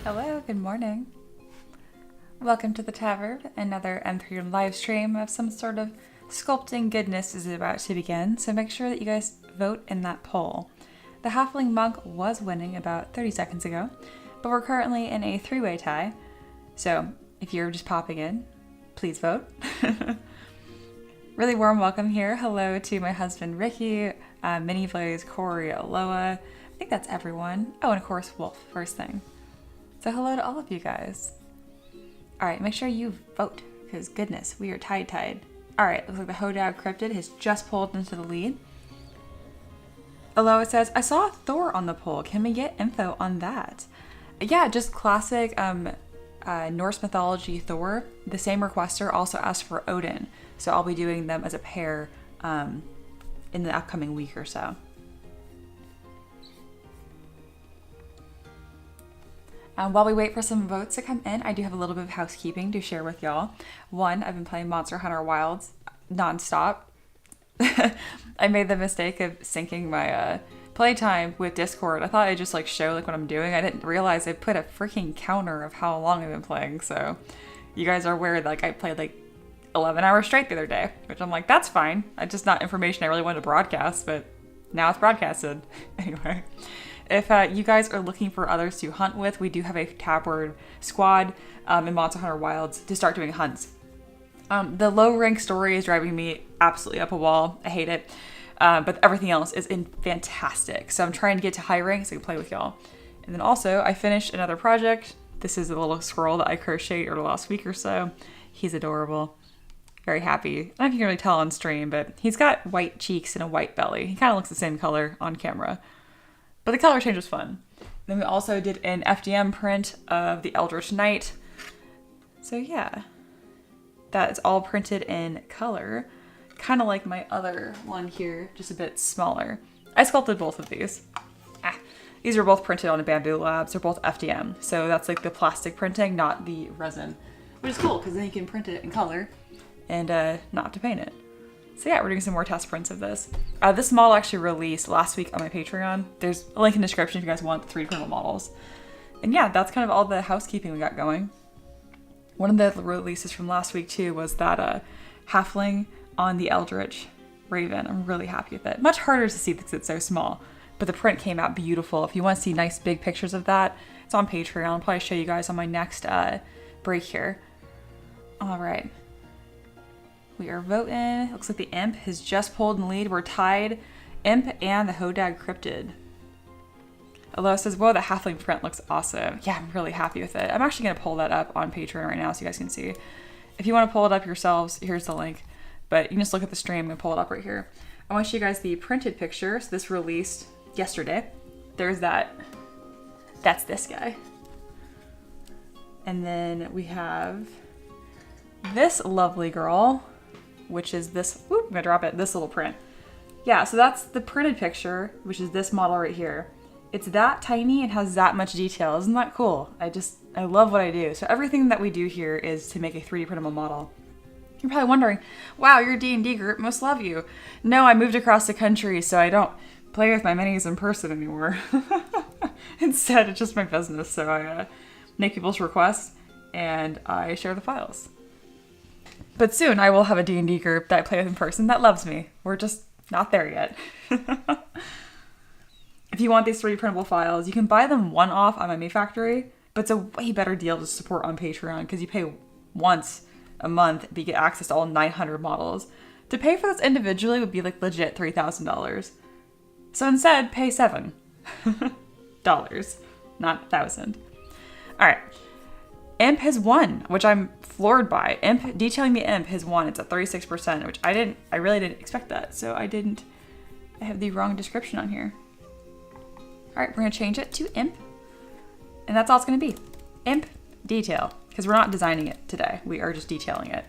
Hello, good morning. Welcome to the Tavern. Another M3 live stream of some sort of sculpting goodness is about to begin, so make sure that you guys vote in that poll. The Halfling Monk was winning about 30 seconds ago, but we're currently in a three-way tie, so if you're just popping in, please vote. Really warm welcome here. Hello to my husband Ricky, Mini Blaze, Corey, Aloha. I think that's everyone. Oh, and of course Wolf, first thing. So hello to all of you guys. All right, make sure you vote, because goodness, we are tied. All right, looks like the Hodag Cryptid has just pulled into the lead. Aloha says, I saw Thor on the poll. Can we get info on that? Yeah, just classic Norse mythology Thor. The same requester also asked for Odin, so I'll be doing them as a pair in the upcoming week or so. While we wait for some votes to come in, I do have a little bit of housekeeping to share with y'all. One, I've been playing Monster Hunter Wilds nonstop. I made the mistake of syncing my playtime with Discord. I thought I'd just show what I'm doing. I didn't realize I put a freaking counter of how long I've been playing. So you guys are aware that I played 11 hours straight the other day, which I'm like, that's fine. It's just not information I really wanted to broadcast, but now it's broadcasted. Anyway. If you guys are looking for others to hunt with, we do have a tab-word squad in Monster Hunter Wilds to start doing hunts. The low rank story is driving me absolutely up a wall. I hate it. But everything else is fantastic. So I'm trying to get to high rank so I can play with y'all. And then also, I finished another project. This is a little squirrel that I crocheted over the last week or so. He's adorable. Very happy. I don't know if you can really tell on stream, but he's got white cheeks and a white belly. He kind of looks the same color on camera. But the color change was fun. Then we also did an FDM print of the Eldritch Knight. So yeah, that is all printed in color. Kind of like my other one here, just a bit smaller. I sculpted both of these. These are both printed on the Bamboo Labs. They're both FDM. So that's the plastic printing, not the resin. Which is cool, because then you can print it in color and not have to paint it. So yeah, we're doing some more test prints of this. This model actually released last week on my Patreon. There's a link in the description if you guys want the 3D printable models. And yeah, that's kind of all the housekeeping we got going. One of the releases from last week too was that halfling on the Eldritch Raven. I'm really happy with it. Much harder to see because it's so small, but the print came out beautiful. If you want to see nice big pictures of that, it's on Patreon. I'll probably show you guys on my next break here. All right. We are voting. It looks like the Imp has just pulled in the lead. We're tied. Imp and the Hodag Cryptid. Aloha says, whoa, the halfling print looks awesome. Yeah, I'm really happy with it. I'm actually going to pull that up on Patreon right now so you guys can see. If you want to pull it up yourselves, here's the link. But you can just look at the stream and pull it up right here. I want to show you guys the printed picture. So this released yesterday. There's that. That's this guy. And then we have this lovely girl, which is this, whoop, I'm gonna drop it, this little print. Yeah, so that's the printed picture, which is this model right here. It's that tiny and has that much detail. Isn't that cool? I love what I do. So everything that we do here is to make a 3D printable model. You're probably wondering, wow, your D&D group must love you. No, I moved across the country, so I don't play with my minis in person anymore. Instead, it's just my business, so I make people's requests and I share the files. But soon I will have a D&D group that I play with in person that loves me. We're just not there yet. If you want these 3D printable files, you can buy them one-off on my Me Factory, but it's a way better deal to support on Patreon because you pay once a month, but you get access to all 900 models. To pay for this individually would be legit $3,000. So instead, pay $7. Not 1,000. All right. Imp has won, which I'm floored by. Imp, detailing the Imp has won. It's at 36%, which I really didn't expect that. So I have the wrong description on here. All right, we're gonna change it to Imp. And that's all it's gonna be. Imp detail, because we're not designing it today. We are just detailing it.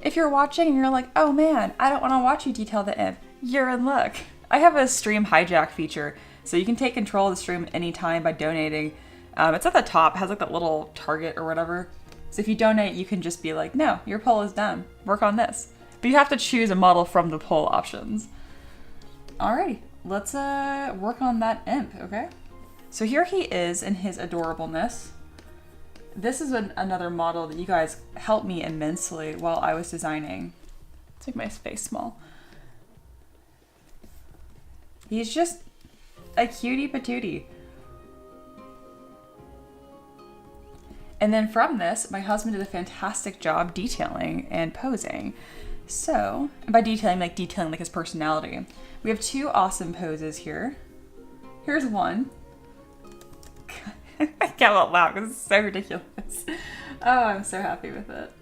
If you're watching and you're like, oh man, I don't wanna watch you detail the Imp, you're in luck. I have a stream hijack feature, so you can take control of the stream at any time by donating. It's at the top, it has that little target or whatever. So if you donate, you can just be like, no, your poll is done. Work on this. But you have to choose a model from the poll options. Alrighty, let's work on that Imp, okay? So here he is in his adorableness. This is another model that you guys helped me immensely while I was designing. Let's make my face small. He's just a cutie patootie. And then from this, my husband did a fantastic job detailing and posing. So, and by detailing, like detailing like his personality. We have two awesome poses here. Here's one. I can't laugh because it's so ridiculous. Oh, I'm so happy with it.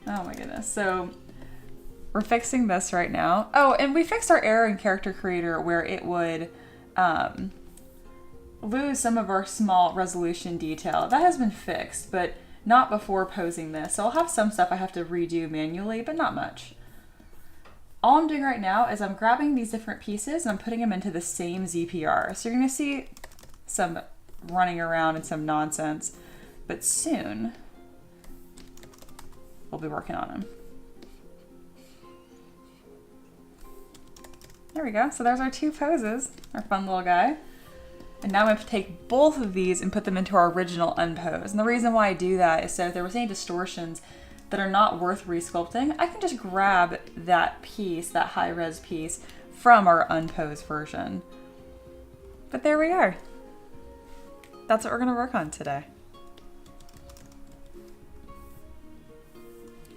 Oh my goodness. So we're fixing this right now. Oh, and we fixed our error in Character Creator where it would lose some of our small resolution detail. That has been fixed, but not before posing this. So I'll have some stuff I have to redo manually, but not much. All I'm doing right now is I'm grabbing these different pieces and I'm putting them into the same ZPR. So you're gonna see some running around and some nonsense, but soon we'll be working on them. There we go. So there's our two poses, our fun little guy. And now I'm going to take both of these and put them into our original unpose. And the reason why I do that is so if there was any distortions that are not worth resculpting, I can just grab that piece, that high-res piece, from our unposed version. But there we are. That's what we're going to work on today.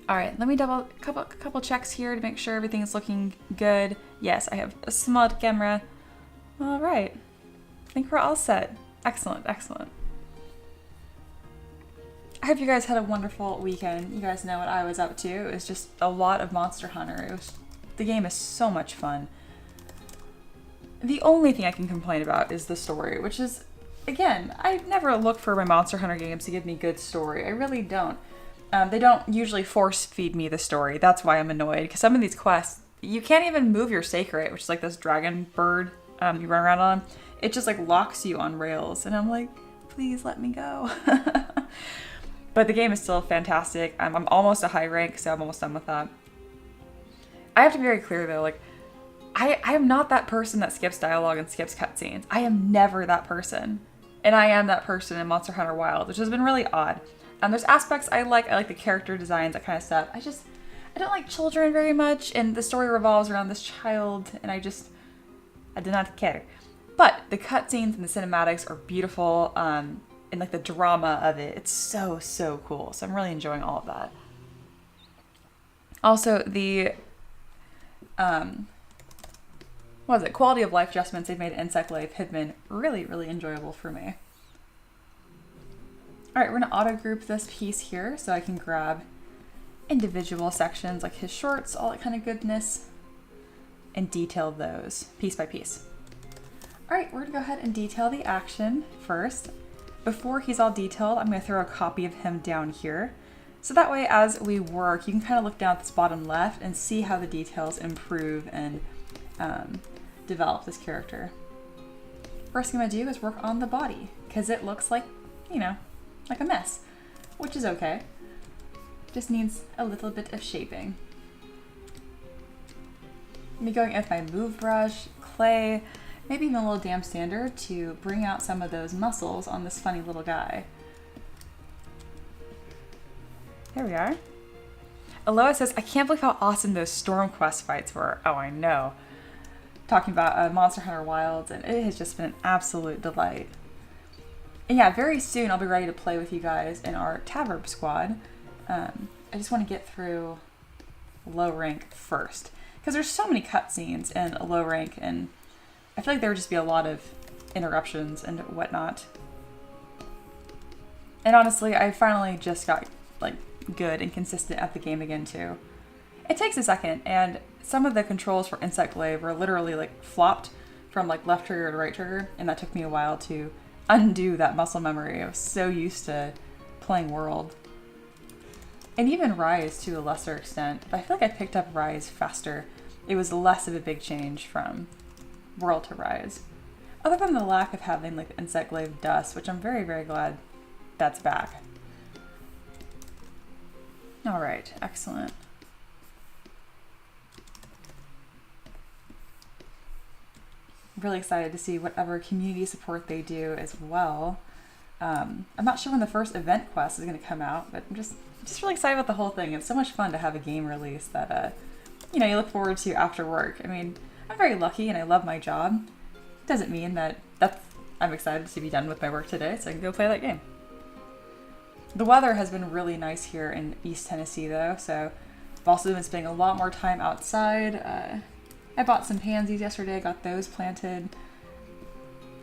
All right, let me double couple checks here to make sure everything's looking good. Yes, I have a smart camera. All right, I think we're all set. Excellent, excellent. I hope you guys had a wonderful weekend. You guys know what I was up to. It was just a lot of Monster Hunter. The game is so much fun. The only thing I can complain about is the story, which is, again, I never look for my Monster Hunter games to give me good story. I really don't. They don't usually force feed me the story. That's why I'm annoyed. Because some of these quests, you can't even move your sacred, which is like this dragon bird you run around on. It just like locks you on rails. And I'm like, please let me go. But the game is still fantastic. I'm almost a high rank, so I'm almost done with that. I have to be very clear though, like, I am not that person that skips dialogue and skips cutscenes. I am never that person. And I am that person in Monster Hunter Wilds, which has been really odd. There's aspects I like the character designs, that kind of stuff. I don't like children very much, and the story revolves around this child, and I do not care. But the cutscenes and the cinematics are beautiful, and like the drama of it, it's so, so cool. So I'm really enjoying all of that. Also, the, quality of life adjustments they've made in Insect Life have been really, really enjoyable for me. All right, we're gonna auto group this piece here so I can grab individual sections like his shorts, all that kind of goodness, and detail those piece by piece. All right, we're gonna go ahead and detail the action first. Before he's all detailed, I'm gonna throw a copy of him down here. So that way, as we work, you can kind of look down at this bottom left and see how the details improve and develop this character. First thing I'm gonna do is work on the body, because it looks like, like a mess, which is okay. Just needs a little bit of shaping. Me going in with my move brush, clay, maybe even a little damp sander to bring out some of those muscles on this funny little guy. There we are. Aloha says, I can't believe how awesome those Storm Quest fights were. Oh, I know. Talking about Monster Hunter Wilds, and it has just been an absolute delight. And yeah, very soon I'll be ready to play with you guys in our Taverb squad. I just want to get through low rank first, because there's so many cutscenes in low rank, and I feel like there would just be a lot of interruptions and whatnot. And honestly, I finally just got like good and consistent at the game again too. It takes a second, and some of the controls for Insect Glaive were literally like flopped from like left trigger to right trigger, and that took me a while to undo that muscle memory. I was so used to playing World. And even Rise to a lesser extent, but I feel like I picked up Rise faster. It was less of a big change from World to Rise. Other than the lack of having like Insect Glaive dust, which I'm very, very glad that's back. All right, excellent. Really excited to see whatever community support they do as well. I'm not sure when the first event quest is going to come out, but I'm just really excited about the whole thing. It's so much fun to have a game release that, you look forward to after work. I mean, I'm very lucky and I love my job. Doesn't mean that I'm excited to be done with my work today so I can go play that game. The weather has been really nice here in East Tennessee though, so I've also been spending a lot more time outside. I bought some pansies yesterday, got those planted.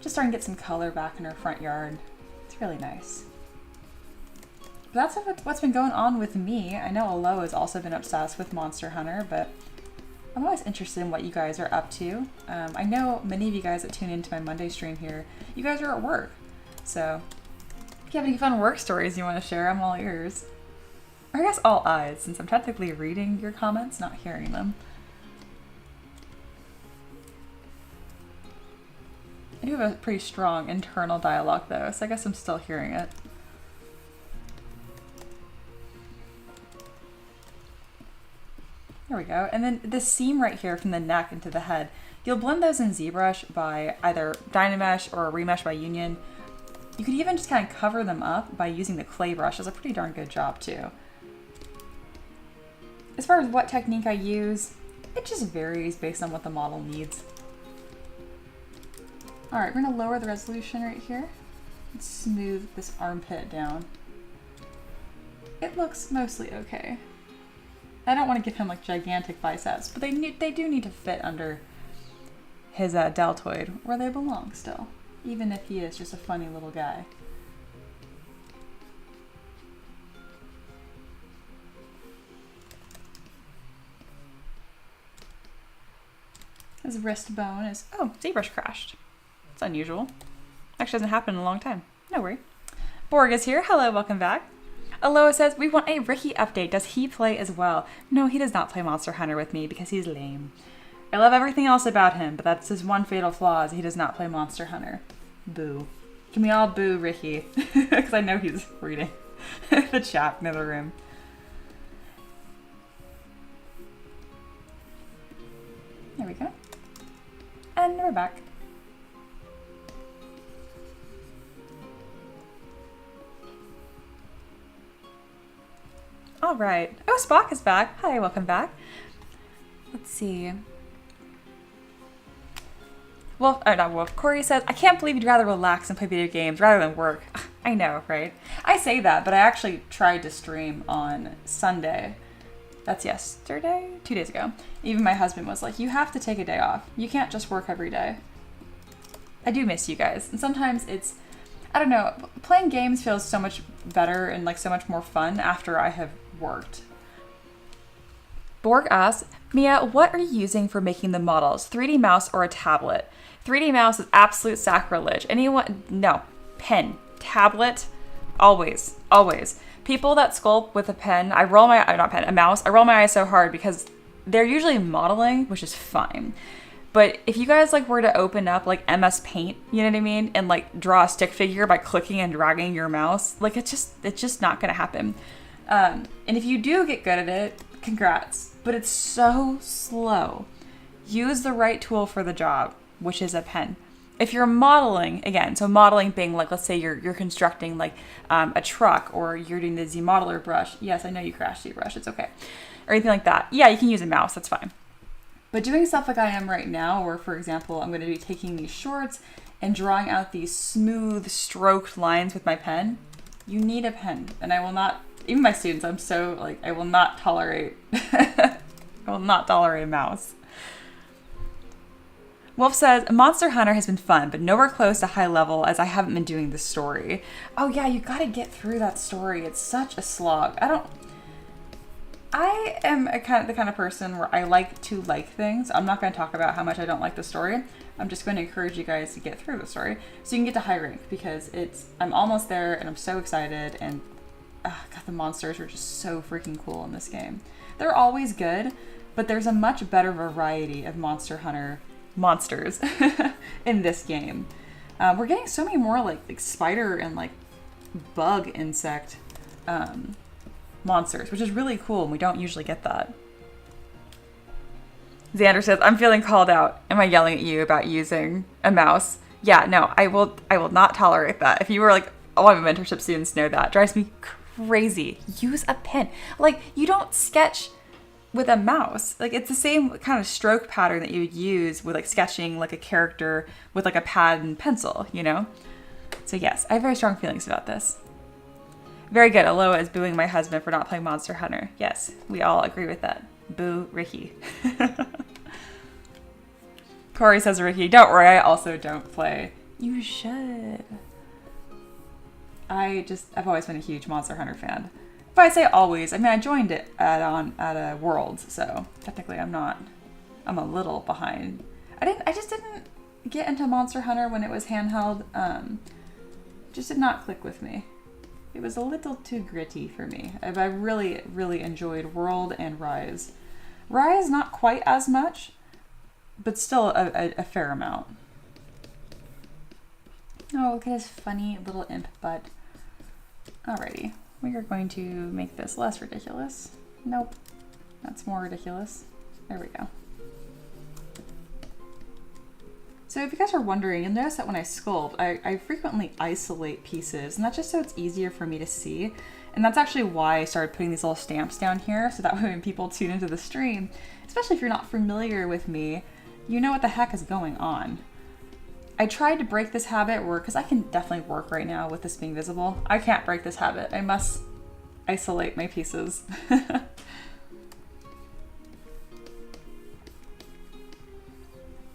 Just starting to get some color back in our front yard. It's really nice. But that's what's been going on with me. I know Alo has also been obsessed with Monster Hunter, but I'm always interested in what you guys are up to. I know many of you guys that tune into my Monday stream here, you guys are at work. So if you have any fun work stories you want to share, I'm all ears. Or I guess all eyes, since I'm technically reading your comments, not hearing them. I do have a pretty strong internal dialogue though, so I guess I'm still hearing it. There we go. And then this seam right here from the neck into the head, you'll blend those in ZBrush by either Dynamesh or Remesh by Union. You could even just kind of cover them up by using the clay brush. Does a pretty darn good job too. As far as what technique I use, it just varies based on what the model needs. All right, we're gonna lower the resolution right here and smooth this armpit down. It looks mostly okay. I don't want to give him like gigantic biceps, but they do need to fit under his deltoid where they belong still, even if he is just a funny little guy. His wrist bone is, oh, ZBrush crashed. It's unusual. Actually hasn't happened in a long time. No worry. Borg is here. Hello, welcome back. Aloha says, we want a Ricky update. Does he play as well? No, he does not play Monster Hunter with me because he's lame. I love everything else about him, but that's his one fatal flaw is he does not play Monster Hunter. Boo. Can we all boo Ricky? Because I know he's reading the chat in the other room. There we go. And we're back. All right. Oh, Spock is back. Hi, welcome back. Let's see. Wolf, oh, not Wolf. Corey says, I can't believe you'd rather relax and play video games rather than work. I know, right? I say that, but I actually tried to stream on Sunday. That's yesterday? 2 days ago. Even my husband was like, you have to take a day off. You can't just work every day. I do miss you guys. And sometimes it's, I don't know, playing games feels so much better and like so much more fun after I have worked. Borg asks, Mia, what are you using for making the models? 3D mouse or a tablet? 3D mouse is absolute sacrilege. Anyone? No. Pen. Tablet. Always. Always. People that sculpt with a pen, a mouse, I roll my eyes so hard because they're usually modeling, which is fine. But if you guys like were to open up like MS Paint, you know what I mean? And like draw a stick figure by clicking and dragging your mouse, like it's just not gonna happen. And if you do get good at it, congrats. But it's so slow. Use the right tool for the job, which is a pen. If you're modeling, again, so modeling being like, let's say you're constructing like a truck or you're doing the Z modeler brush. Yes, I know you crashed ZBrush, it's okay. Or anything like that. Yeah, you can use a mouse, that's fine. But doing stuff like I am right now, where for example, I'm gonna be taking these shorts and drawing out these smooth stroked lines with my pen, you need a pen. And I will not, even my students, I'm so like, I will not tolerate, I will not tolerate a mouse. Wolf says, Monster Hunter has been fun, but nowhere close to high level as I haven't been doing the story. Oh yeah, you gotta get through that story. It's such a slog. I am the kind of person where I like to like things. I'm not going to talk about how much I don't like the story. I'm just going to encourage you guys to get through the story so you can get to high rank because I'm almost there and I'm so excited and God, the monsters are just so freaking cool in this game. They're always good, but there's a much better variety of Monster Hunter monsters in this game. We're getting so many more like spider and like bug insect monsters, which is really cool, and we don't usually get that. Xander says, I'm feeling called out. Am I yelling at you about using a mouse? Yeah, no, I will not tolerate that. If you were like All of my mentorship students know that. Drives me crazy. Use a pen. Like, you don't sketch with a mouse. Like, it's the same kind of stroke pattern that you would use with like sketching like a character with like a pad and pencil, you know? So yes, I have very strong feelings about this. Very good. Aloha is booing my husband for not playing Monster Hunter. Yes, we all agree with that. Boo Ricky. Corey says, Ricky, don't worry, I also don't play. You should. I've always been a huge Monster Hunter fan. If I say always, I mean, I joined it at a Worlds, so technically I'm a little behind. I just didn't get into Monster Hunter when it was handheld. Just did not click with me. It was a little too gritty for me. I really, really enjoyed World and Rise. Rise, not quite as much, but still a fair amount. Oh, look at his funny little imp butt. Alrighty, we are going to make this less ridiculous. Nope, that's more ridiculous. There we go. So if you guys are wondering, you'll notice that when I sculpt, I frequently isolate pieces, and that's just so it's easier for me to see. And that's actually why I started putting these little stamps down here, so that way when people tune into the stream, especially if you're not familiar with me, you know what the heck is going on. I tried to break this habit, because I can definitely work right now with this being visible. I can't break this habit. I must isolate my pieces.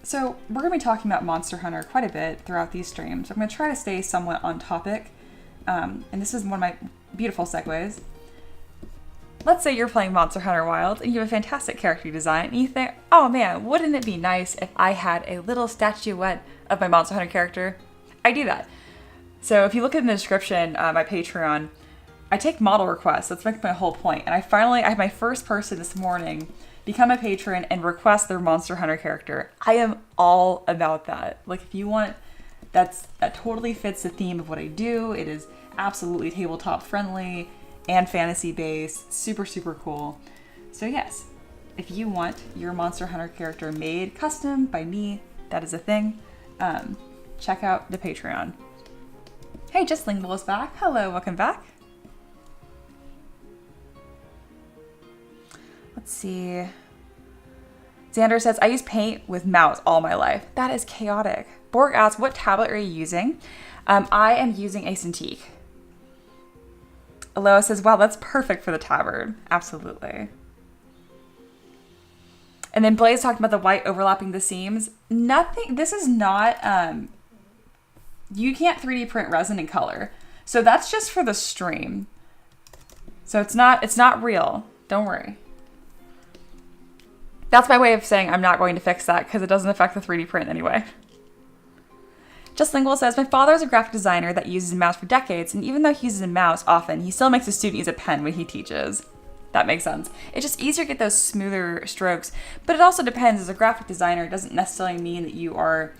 So we're going to be talking about Monster Hunter quite a bit throughout these streams. I'm going to try to stay somewhat on topic. And this is one of my beautiful segues. Let's say you're playing Monster Hunter Wild and you have a fantastic character design and you think, oh man, wouldn't it be nice if I had a little statuette of my Monster Hunter character? I do that. So if you look in the description, my Patreon, I take model requests. That's my whole point. And I had my first person this morning become a patron and request their Monster Hunter character. I am all about that. Like, if you want, that totally fits the theme of what I do. It is absolutely tabletop friendly and fantasy based. Super, super cool. So yes, if you want your Monster Hunter character made custom by me, that is a thing. Check out the Patreon. Hey, Just Lingual is back. Hello, welcome back. Let's see. Xander says, I use paint with mouse all my life. That is chaotic. Borg asks, what tablet are you using? I am using a Cintiq. Aloha says, wow, that's perfect for the tabard. Absolutely. And then Blaze talked about the white overlapping the seams. Nothing, this is not, you can't 3D print resin in color. So that's just for the stream. So it's not real. Don't worry. That's my way of saying I'm not going to fix that because it doesn't affect the 3D print anyway. Just Lingual says, my father is a graphic designer that uses a mouse for decades, and even though he uses a mouse often, he still makes a student use a pen when he teaches. That makes sense. It's just easier to get those smoother strokes, but it also depends. As a graphic designer, it doesn't necessarily mean that you are...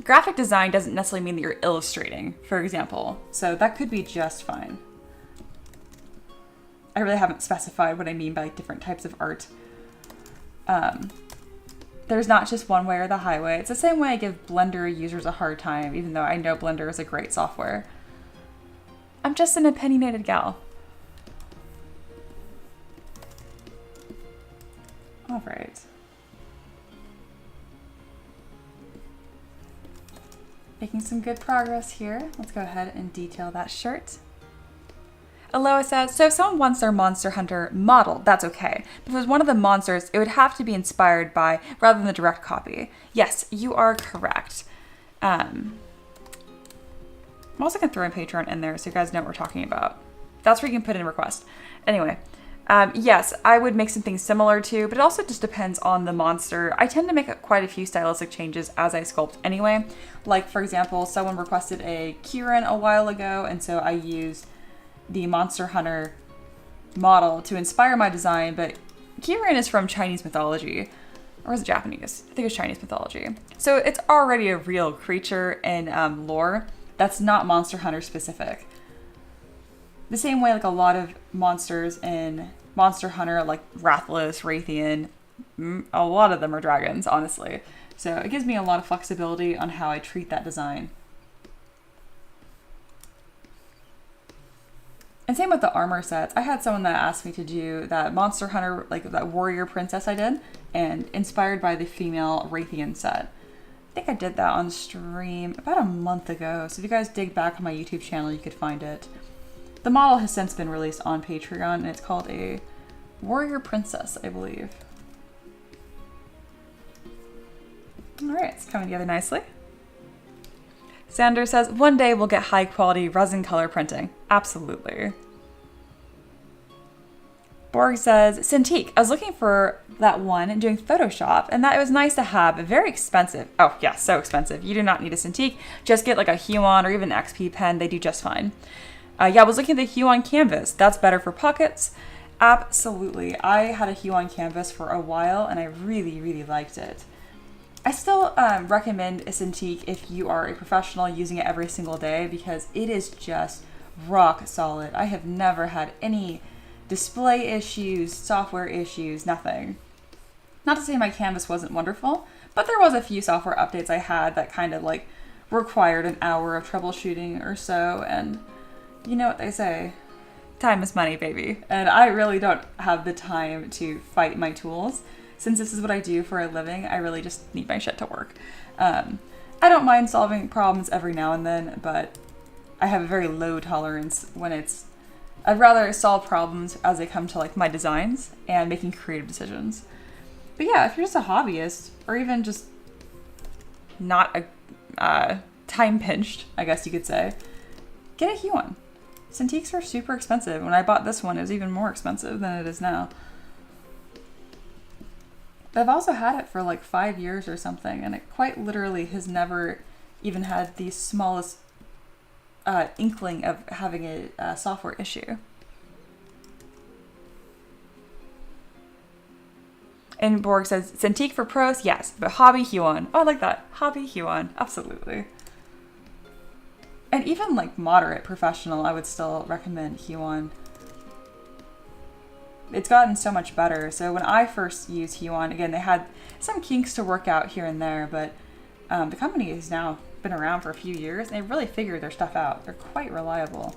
Graphic design doesn't necessarily mean that you're illustrating, for example. So that could be just fine. I really haven't specified what I mean by different types of art. There's not just one way or the highway. It's the same way I give Blender users a hard time, even though I know Blender is a great software. I'm just an opinionated gal. All right. Making some good progress here. Let's go ahead and detail that shirt. Aloha says, so if someone wants their Monster Hunter model, that's okay. But if it was one of the monsters, it would have to be inspired by, rather than the direct copy. Yes, you are correct. I'm also going to throw a Patreon in there so you guys know what we're talking about. That's where you can put in a request. Anyway, yes, I would make something similar to, but it also just depends on the monster. I tend to make quite a few stylistic changes as I sculpt anyway. Like, for example, someone requested a Kieran a while ago, and so I used the Monster Hunter model to inspire my design, but Kieran is from Chinese mythology, or is it Japanese? I think it's Chinese mythology. So it's already a real creature in lore that's not Monster Hunter specific. The same way like a lot of monsters in Monster Hunter, like Rathalos, Raytheon, a lot of them are dragons, honestly. So it gives me a lot of flexibility on how I treat that design. And same with the armor sets. I had someone that asked me to do that Monster Hunter, like that warrior princess I did, and inspired by the female Raytheon set. I think I did that on stream about a month ago. So if you guys dig back on my YouTube channel, you could find it. The model has since been released on Patreon, and it's called a warrior princess, I believe. All right, it's coming together nicely. Sanders says, one day we'll get high quality resin color printing. Absolutely. Borg says, Cintiq, I was looking for that one doing Photoshop, and that it was nice to have, very expensive. Oh yeah, so expensive. You do not need a Cintiq. Just get like a Huon or even XP pen. They do just fine. Yeah, I was looking at the Huon canvas. That's better for pockets. Absolutely. I had a Huon canvas for a while, and I really, really liked it. I still recommend a Cintiq if you are a professional using it every single day, because it is just rock solid. I have never had any display issues, software issues, nothing. Not to say my canvas wasn't wonderful, but there was a few software updates I had that kind of like required an hour of troubleshooting or so, and you know what they say, time is money, baby. And I really don't have the time to fight my tools. Since this is what I do for a living, I really just need my shit to work. I don't mind solving problems every now and then, but I have a very low tolerance when I'd rather solve problems as they come to like my designs and making creative decisions. But yeah, if you're just a hobbyist or even just not a time pinched, I guess you could say, get a Huon. Cintiqs are super expensive. When I bought this one, it was even more expensive than it is now. But I've also had it for like 5 years or something, and it quite literally has never even had the smallest inkling of having a software issue. And Borg says, Cintiq for pros, yes, but hobby Huon. Oh, I like that. Hobby Huon, absolutely. And even like moderate professional, I would still recommend Huon. It's gotten so much better. So when I first used Huon, again, they had some kinks to work out here and there, but the company has now been around for a few years, and they really figured their stuff out. They're quite reliable.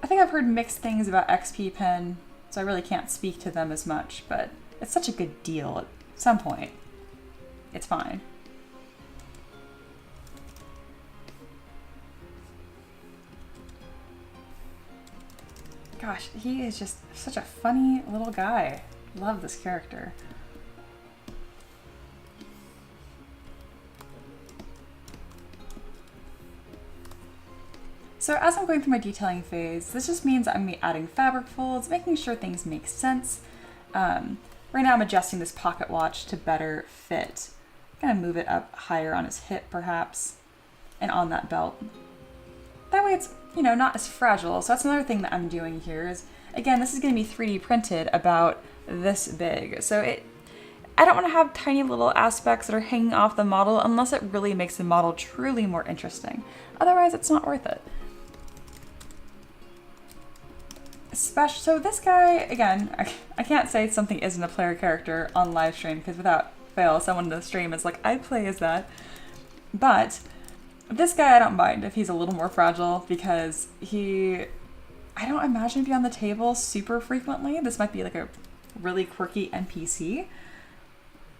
I think I've heard mixed things about XP Pen, so I really can't speak to them as much, but it's such a good deal at some point. It's fine. Gosh, he is just such a funny little guy. Love this character. So as I'm going through my detailing phase, this just means I'm adding fabric folds, making sure things make sense. Right now I'm adjusting this pocket watch to better fit. I'm gonna move it up higher on his hip perhaps, and on that belt. That way it's, you know, not as fragile. So that's another thing that I'm doing here is, again, this is gonna be 3D printed about this big. So I don't wanna have tiny little aspects that are hanging off the model unless it really makes the model truly more interesting. Otherwise, it's not worth it. So this guy, again, I can't say something isn't a player character on live stream because without fail, someone in the stream is like, I play as that. But this guy I don't mind if he's a little more fragile because I don't imagine he'd be on the table super frequently. This might be like a really quirky NPC.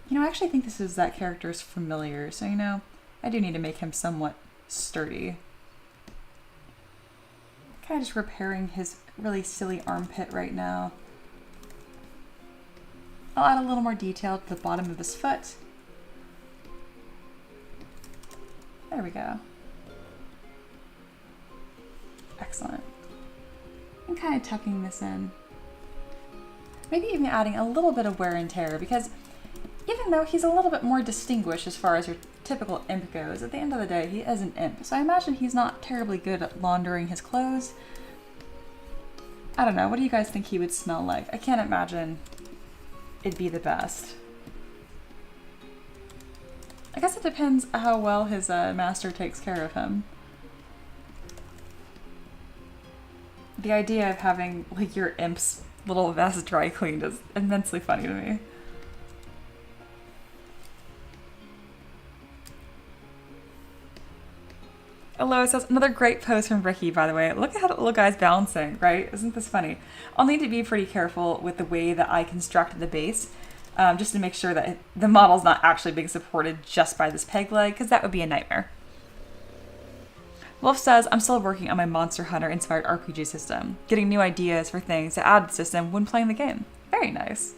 You know, I actually think this is that character's familiar, so you know, I do need to make him somewhat sturdy. Kind of just repairing his really silly armpit right now. I'll add a little more detail to the bottom of his foot. There we go. Excellent. And kind of tucking this in. Maybe even adding a little bit of wear and tear, because even though he's a little bit more distinguished as far as your typical imp goes, at the end of the day, he is an imp. So I imagine he's not terribly good at laundering his clothes. I don't know, what do you guys think he would smell like? I can't imagine it'd be the best. I guess it depends how well his master takes care of him. The idea of having like your imp's little vest dry cleaned is immensely funny to me. Aloha says, another great post from Ricky, by the way. Look at how the little guy's balancing, right? Isn't this funny? I'll need to be pretty careful with the way that I construct the base, just to make sure that the model's not actually being supported just by this peg leg, because that would be a nightmare. Wolf says, I'm still working on my Monster Hunter inspired RPG system, getting new ideas for things to add to the system when playing the game. Very nice.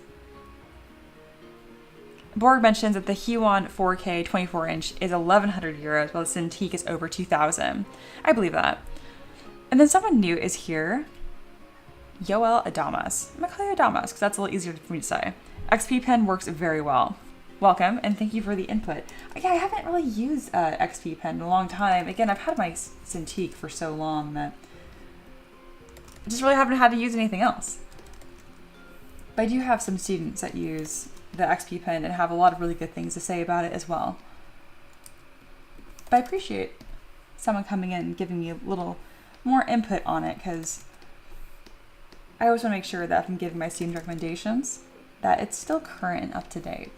Borg mentions that the Huon 4K 24-inch is 1,100 euros, while the Cintiq is over 2,000. I believe that. And then someone new is here. Yoel Adamas. I'm going to call you Adamas because that's a little easier for me to say. XP Pen works very well. Welcome, and thank you for the input. Yeah, I haven't really used XP Pen in a long time. Again, I've had my Cintiq for so long that I just really haven't had to use anything else. But I do have some students that use the XP Pen and have a lot of really good things to say about it as well. But I appreciate someone coming in and giving me a little more input on it, because I always want to make sure that if I'm giving my student recommendations, that it's still current and up to date.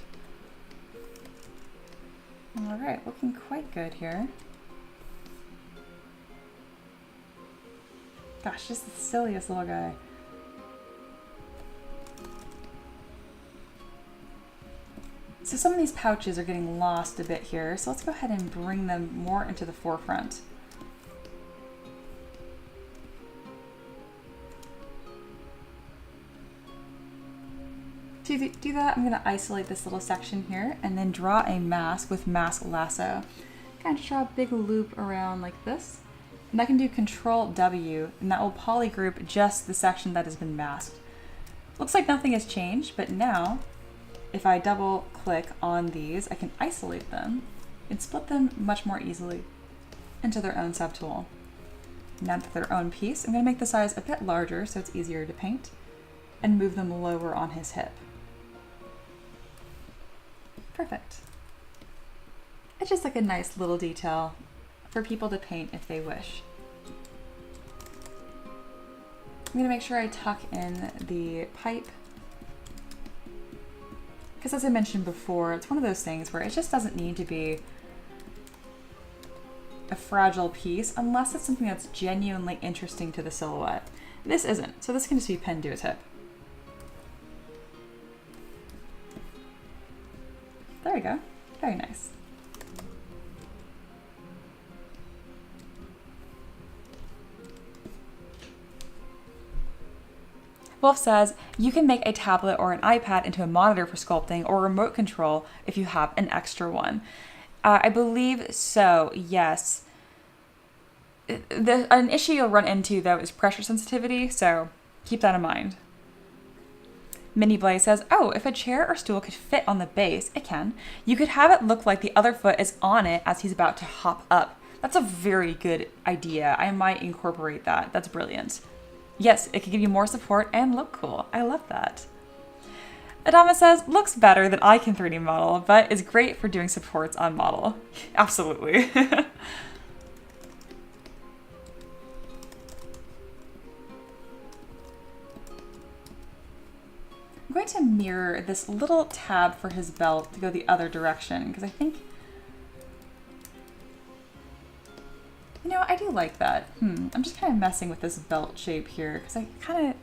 All right, looking quite good here. Gosh, just the silliest little guy. So some of these pouches are getting lost a bit here, so let's go ahead and bring them more into the forefront. To do that, I'm going to isolate this little section here and then draw a mask with mask lasso. Kind of draw a big loop around like this. And I can do Control W, and that will polygroup just the section that has been masked. Looks like nothing has changed, but now if I double click on these, I can isolate them and split them much more easily into their own subtool. Now that they're their own piece, I'm going to make the size a bit larger so it's easier to paint and move them lower on his hip. Perfect. It's just like a nice little detail for people to paint if they wish. I'm going to make sure I tuck in the pipe, because as I mentioned before, it's one of those things where it just doesn't need to be a fragile piece unless it's something that's genuinely interesting to the silhouette. This isn't, so this can just be pinned to his hip. There we go. Very nice. Wolf says, you can make a tablet or an iPad into a monitor for sculpting or remote control if you have an extra one. I believe so, yes. An issue you'll run into, though, is pressure sensitivity, so keep that in mind. Minnie Blaze says, oh, if a chair or stool could fit on the base, it can. You could have it look like the other foot is on it as he's about to hop up. That's a very good idea. I might incorporate that. That's brilliant. Yes, it could give you more support and look cool. I love that. Adama says, looks better than I can 3D model, but is great for doing supports on model. Absolutely. I'm going to mirror this little tab for his belt to go the other direction, because I think, you know, I do like that. I'm just kind of messing with this belt shape here, because I kind of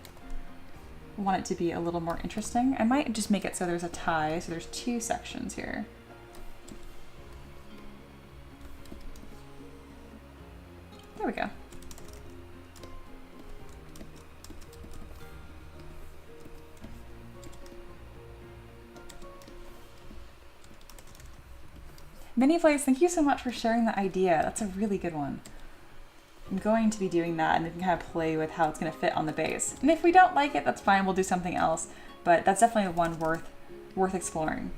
want it to be a little more interesting. I might just make it so there's a tie, so there's two sections here. There we go. Minnie Blaze, thank you so much for sharing the idea. That's a really good one. I'm going to be doing that, and we can kind of play with how it's going to fit on the base. And if we don't like it, that's fine. We'll do something else. But that's definitely one worth exploring.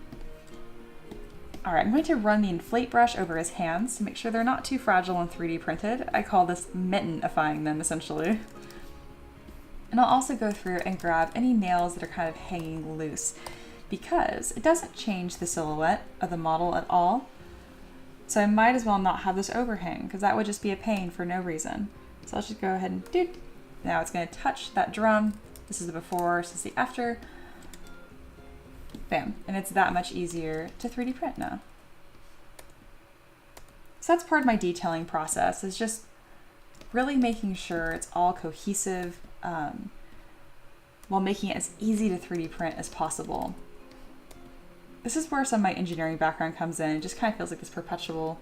All right, I'm going to run the inflate brush over his hands to make sure they're not too fragile and 3D printed. I call this mittenifying them, essentially. And I'll also go through and grab any nails that are kind of hanging loose, because it doesn't change the silhouette of the model at all. So I might as well not have this overhang, because that would just be a pain for no reason. So let's just go ahead and do. Now it's going to touch that drum. This is the before, this is the after. Bam. And it's that much easier to 3D print now. So that's part of my detailing process, is just really making sure it's all cohesive while making it as easy to 3D print as possible. This is where some of my engineering background comes in. It just kind of feels like this perpetual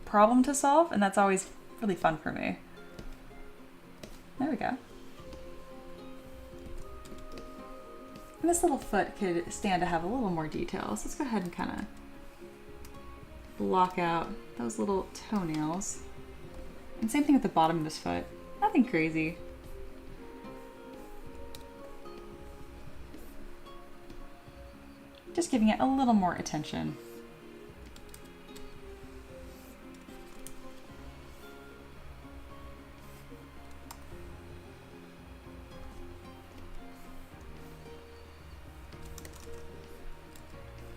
problem to solve, and that's always really fun for me. There we go. And this little foot could stand to have a little more detail. So let's go ahead and kind of block out those little toenails. And same thing with the bottom of this foot. Nothing crazy. Just giving it a little more attention.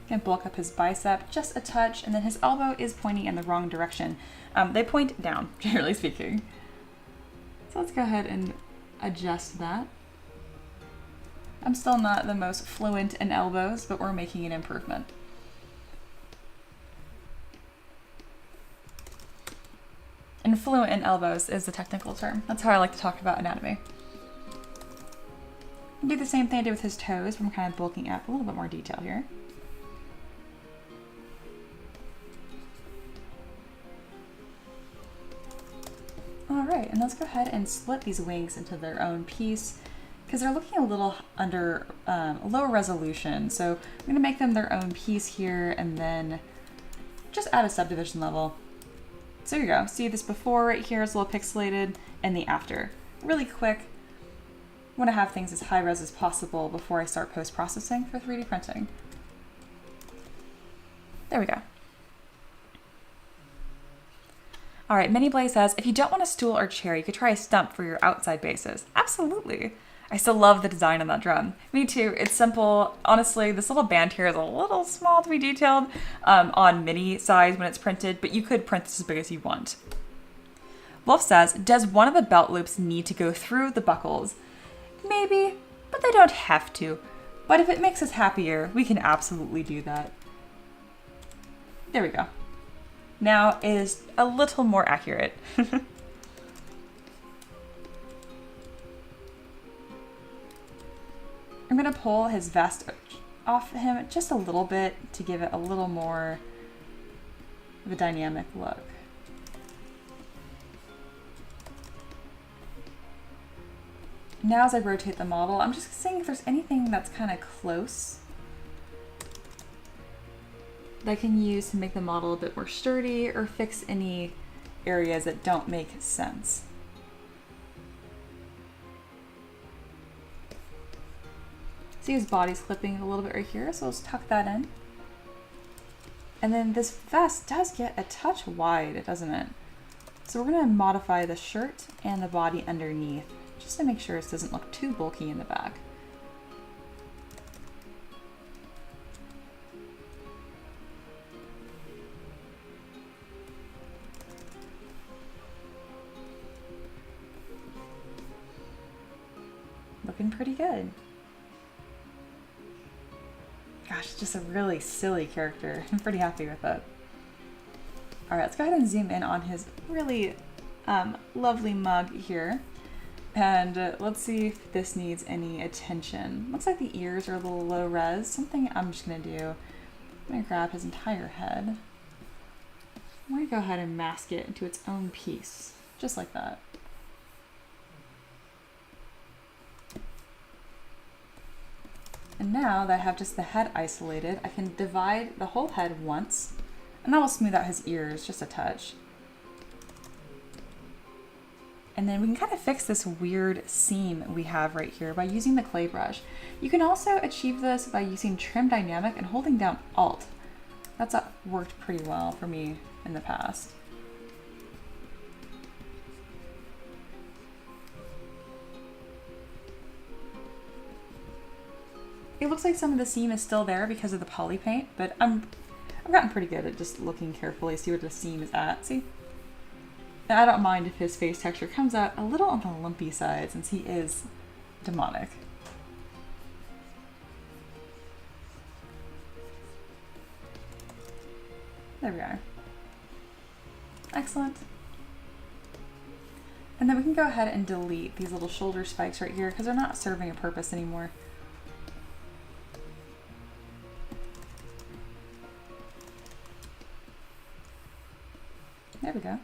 Gonna bulk up his bicep just a touch, and then his elbow is pointing in the wrong direction. They point down, generally speaking. So let's go ahead and adjust that. I'm still not the most fluent in elbows, but we're making an improvement. And fluent in elbows is the technical term. That's how I like to talk about anatomy. Do the same thing I did with his toes, but I'm kind of bulking up a little bit more detail here. All right, and let's go ahead and split these wings into their own piece, because they're looking a little under low resolution. So I'm gonna make them their own piece here and then just add a subdivision level. So here you go. See this before right here is a little pixelated, and the after. Really quick. I want to have things as high res as possible before I start post-processing for 3D printing. There we go. All right, Mini Blaze says, if you don't want a stool or chair, you could try a stump for your outside bases. Absolutely. I still love the design on that drum. Me too. It's simple. Honestly, this little band here is a little small to be detailed on mini size when it's printed, but you could print this as big as you want. Wolf says, does one of the belt loops need to go through the buckles? Maybe, but they don't have to. But if it makes us happier, we can absolutely do that. There we go. Now it is a little more accurate. I'm gonna pull his vest off him just a little bit to give it a little more of a dynamic look. Now as I rotate the model, I'm just seeing if there's anything that's kind of close that I can use to make the model a bit more sturdy or fix any areas that don't make sense. See his body's clipping a little bit right here, so let's tuck that in. And then this vest does get a touch wide, doesn't it? So we're gonna modify the shirt and the body underneath, just to make sure it doesn't look too bulky in the back. Looking pretty good. Gosh, just a really silly character. I'm pretty happy with it. All right, let's go ahead and zoom in on his really lovely mug here. And let's see if this needs any attention. Looks like the ears are a little low res. Something I'm just gonna do, I'm gonna grab his entire head. I'm gonna go ahead and mask it into its own piece, just like that. And now that I have just the head isolated, I can divide the whole head once, and that will smooth out his ears just a touch. And then we can kind of fix this weird seam we have right here by using the clay brush. You can also achieve this by using Trim Dynamic and holding down Alt. That's worked pretty well for me in the past. It looks like some of the seam is still there because of the poly paint, but I've gotten pretty good at just looking carefully, see where the seam is at. See? And I don't mind if his face texture comes out a little on the lumpy side since he is demonic. There we are. Excellent. And then we can go ahead and delete these little shoulder spikes right here because they're not serving a purpose anymore. There we go.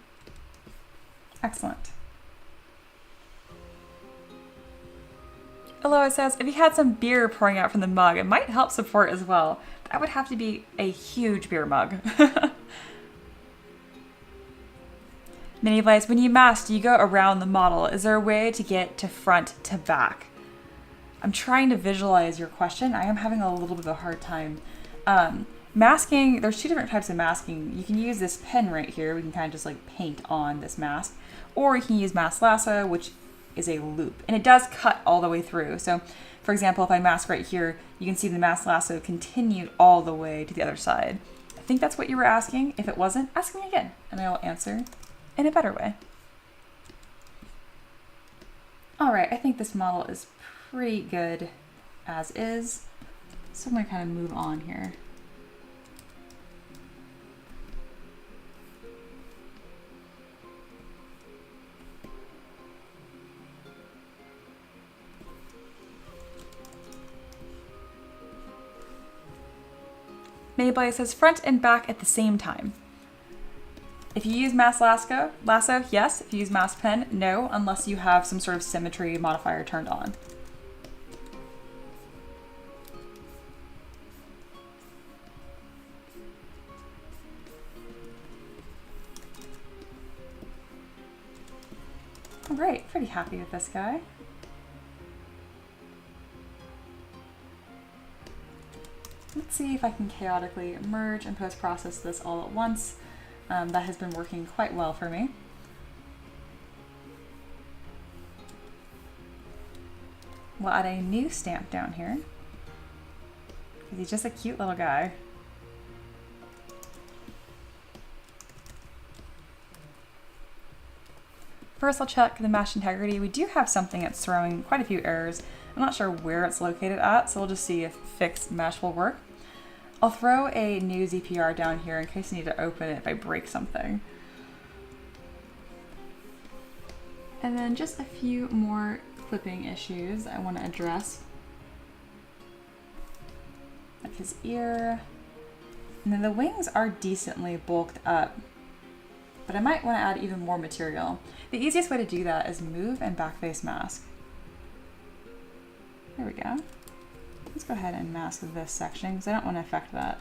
Excellent. Aloha says, if you had some beer pouring out from the mug, it might help support as well. That would have to be a huge beer mug. Mini Vice, when you mask, do you go around the model? Is there a way to get to front to back? I'm trying to visualize your question. I am having a little bit of a hard time. Masking, there's two different types of masking. You can use this pen right here. We can kind of just like paint on this mask. Or you can use mask lasso, which is a loop. And it does cut all the way through. So for example, if I mask right here, you can see the mask lasso continued all the way to the other side. I think that's what you were asking. If it wasn't, ask me again and I will answer in a better way. All right, I think this model is pretty good as is. So I'm gonna kind of move on here. Maybelline says front and back at the same time. If you use mask lasso, yes. If you use mask pen, no, unless you have some sort of symmetry modifier turned on. All right, pretty happy with this guy. Let's see if I can chaotically merge and post-process this all at once. That has been working quite well for me. We'll add a new stamp down here, because he's just a cute little guy. First, I'll check the mesh integrity. We do have something that's throwing quite a few errors. I'm not sure where it's located at, so we'll just see if fixed mesh will work. I'll throw a new ZPR down here in case I need to open it if I break something. And then just a few more clipping issues I want to address. Like his ear. And then the wings are decently bulked up, but I might want to add even more material. The easiest way to do that is move and backface mask. There we go. Let's go ahead and mask this section because I don't want to affect that.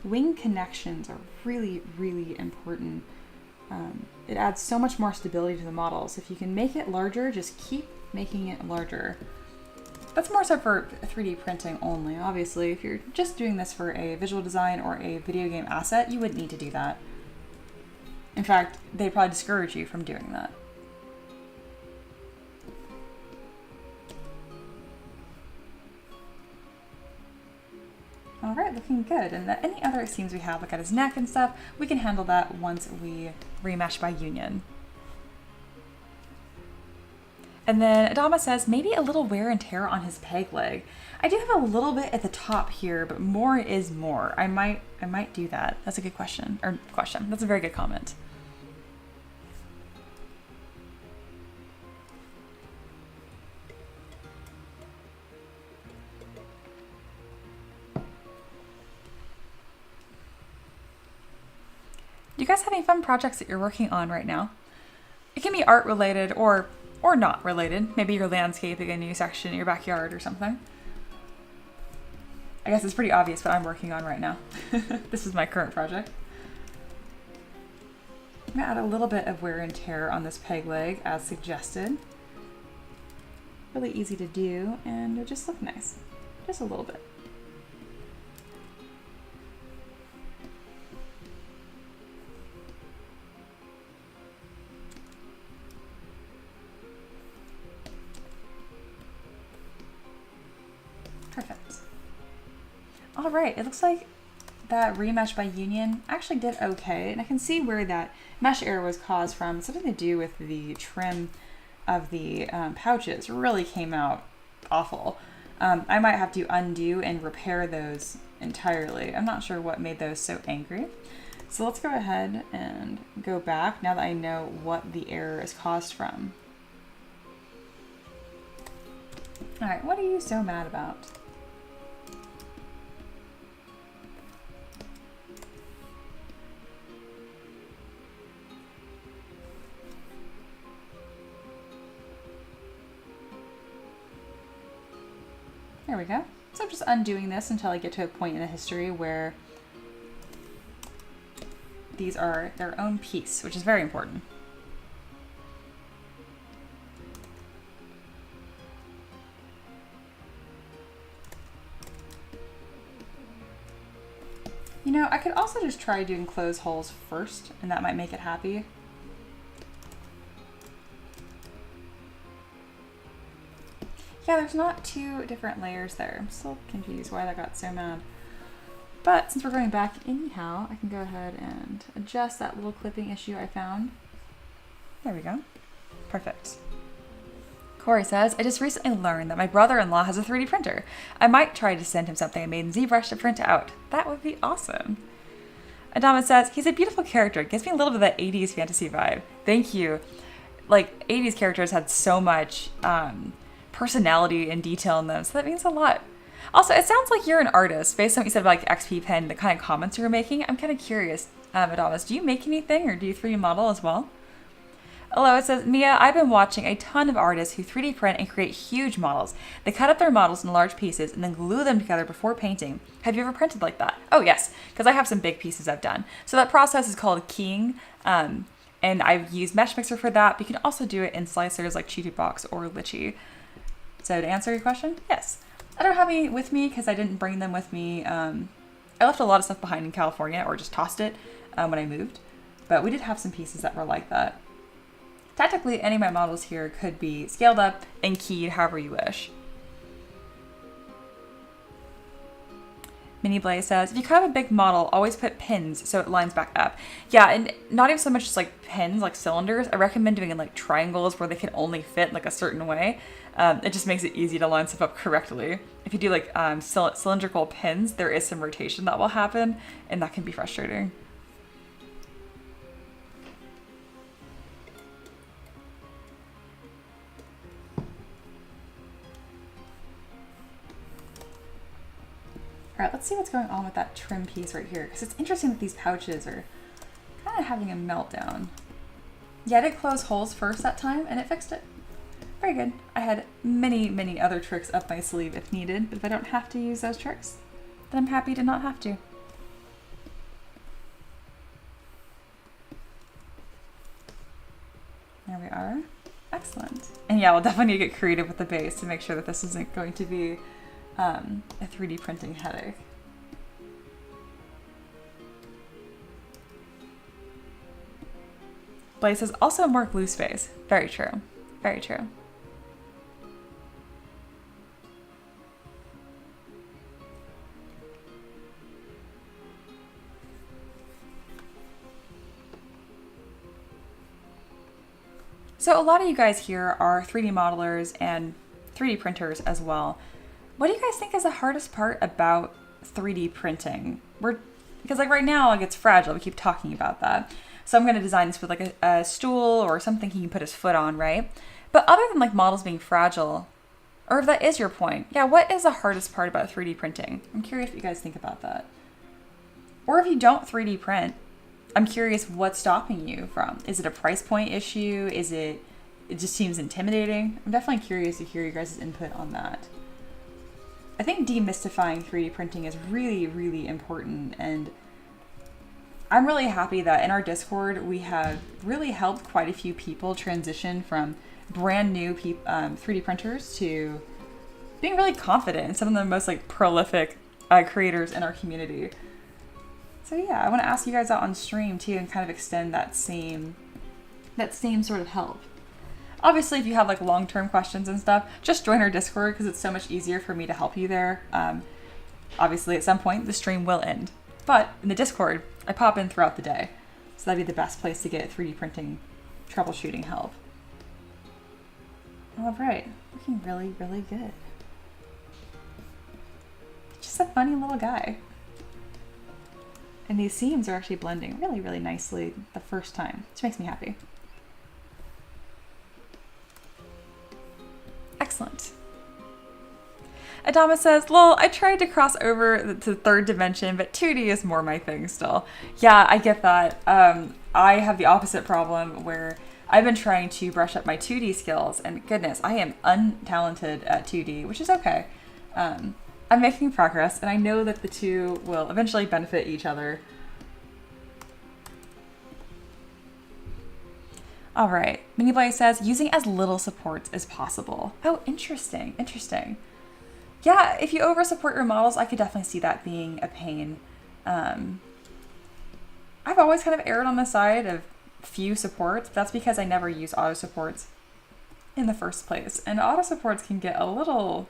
Wing connections are really, really important. It adds so much more stability to the models. If you can make it larger, just keep making it larger. That's more so for 3D printing only. Obviously, if you're just doing this for a visual design or a video game asset, you wouldn't need to do that. In fact, they'd probably discourage you from doing that. All right, looking good. And any other seams we have, like at his neck and stuff, we can handle that once we remesh by union. And then Adama says, maybe a little wear and tear on his peg leg. I do have a little bit at the top here, but more is more. I might do that. That's a good question. That's a very good comment. Do you guys have any fun projects that you're working on right now? It can be art related or not related. Maybe you're landscaping a new section in your backyard or something. I guess it's pretty obvious what I'm working on right now. This is my current project. I'm gonna add a little bit of wear and tear on this peg leg as suggested. Really easy to do and it'll just look nice. Just a little bit. Perfect. All right, it looks like that remesh by Union actually did okay, and I can see where that mesh error was caused from. It's something to do with the trim of the pouches really came out awful. I might have to undo and repair those entirely. I'm not sure what made those so angry. So let's go ahead and go back now that I know what the error is caused from. All right, what are you so mad about? There we go. So I'm just undoing this until I get to a point in the history where these are their own piece, which is very important. You know, I could also just try doing close holes first, and that might make it happy. Yeah, there's not two different layers there. I'm still confused why that got so mad. But since we're going back anyhow, I can go ahead and adjust that little clipping issue I found. There we go. Perfect. Corey says, I just recently learned that my brother-in-law has a 3D printer. I might try to send him something I made in ZBrush to print out. That would be awesome. Adama says, he's a beautiful character. It gives me a little bit of that 80s fantasy vibe. Thank you. Like, 80s characters had so much personality and detail in them, so that means a lot. Also, it sounds like you're an artist. Based on what you said about like XP Pen, the kind of comments you were making, I'm kind of curious, Adamas, do you make anything or do you 3D model as well? Hello, it says, Mia, I've been watching a ton of artists who 3D print and create huge models. They cut up their models in large pieces and then glue them together before painting. Have you ever printed like that? Oh, yes, because I have some big pieces I've done. So that process is called keying, and I've used Mesh Mixer for that, but you can also do it in slicers like Cheated Box or Litchi. So to answer your question, yes. I don't have any with me because I didn't bring them with me. I left a lot of stuff behind in California or just tossed it when I moved, but we did have some pieces that were like that. Technically, any of my models here could be scaled up and keyed however you wish. Mini Blaze says, if you cut up a big model, always put pins so it lines back up. Yeah, and not even so much just like pins, like cylinders. I recommend doing it like triangles where they can only fit like a certain way. It just makes it easy to line stuff up correctly. If you do like cylindrical pins, there is some rotation that will happen, and that can be frustrating. All right, let's see what's going on with that trim piece right here, because it's interesting that these pouches are kind of having a meltdown. Yeah, I did close holes first that time, and it fixed it. Very good. I had many, many other tricks up my sleeve if needed, but if I don't have to use those tricks, then I'm happy to not have to. There we are. Excellent. And yeah, we'll definitely need to get creative with the base to make sure that this isn't going to be a 3D printing headache. Blaze says, also more glue space. Very true. Very true. So a lot of you guys here are 3D modelers and 3D printers as well. What do you guys think is the hardest part about 3D printing? Because like right now, like it's fragile. We keep talking about that. So I'm going to design this with like a stool or something he can put his foot on, right? But other than like models being fragile, or if that is your point, yeah, what is the hardest part about 3D printing? I'm curious what you guys think about that. Or if you don't 3D print, I'm curious what's stopping you from. Is it a price point issue? It just seems intimidating? I'm definitely curious to hear your guys' input on that. I think demystifying 3D printing is really, really important, and I'm really happy that in our Discord we have really helped quite a few people transition from brand new 3D printers to being really confident in some of the most like prolific creators in our community. So yeah, I want to ask you guys out on stream too and kind of extend that same sort of help. Obviously, if you have like long-term questions and stuff, just join our Discord because it's so much easier for me to help you there. Obviously, at some point, the stream will end. But in the Discord, I pop in throughout the day. So that'd be the best place to get 3D printing troubleshooting help. All right, looking really, really good. Just a funny little guy. And these seams are actually blending really, really nicely the first time, which makes me happy. Excellent. Adama says, lol, I tried to cross over to third dimension, but 2D is more my thing still. Yeah, I get that. I have the opposite problem where I've been trying to brush up my 2D skills, and goodness, I am untalented at 2D, which is okay. I'm making progress, and I know that the two will eventually benefit each other. All right, Minibly says, using as little supports as possible. Oh, interesting, interesting. Yeah, if you over-support your models, I could definitely see that being a pain. I've always kind of erred on the side of few supports. That's because I never use auto supports in the first place. And auto supports can get a little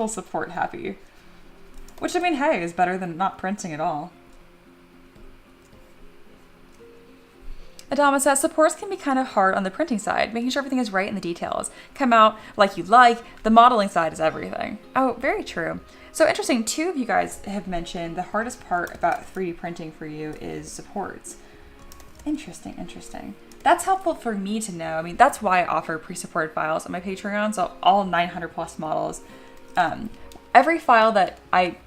support happy. Which, I mean, hey, is better than not printing at all. Adama says, supports can be kind of hard on the printing side, making sure everything is right in the details. Come out like you like, the modeling side is everything. Oh, very true. So interesting, 2 of you guys have mentioned the hardest part about 3D printing for you is supports. Interesting, interesting. That's helpful for me to know. I mean, that's why I offer pre-supported files on my Patreon, so all 900 plus models. Every file that I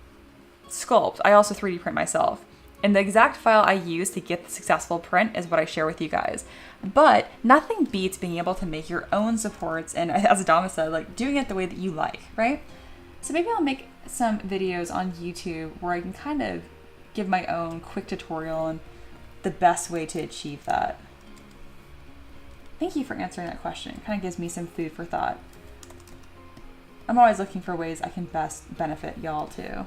sculpt, I also 3D print myself. And the exact file I use to get the successful print is what I share with you guys. But nothing beats being able to make your own supports, and as Adama said, like doing it the way that you like, right? So maybe I'll make some videos on YouTube where I can kind of give my own quick tutorial and the best way to achieve that. Thank you for answering that question. It kind of gives me some food for thought. I'm always looking for ways I can best benefit y'all too.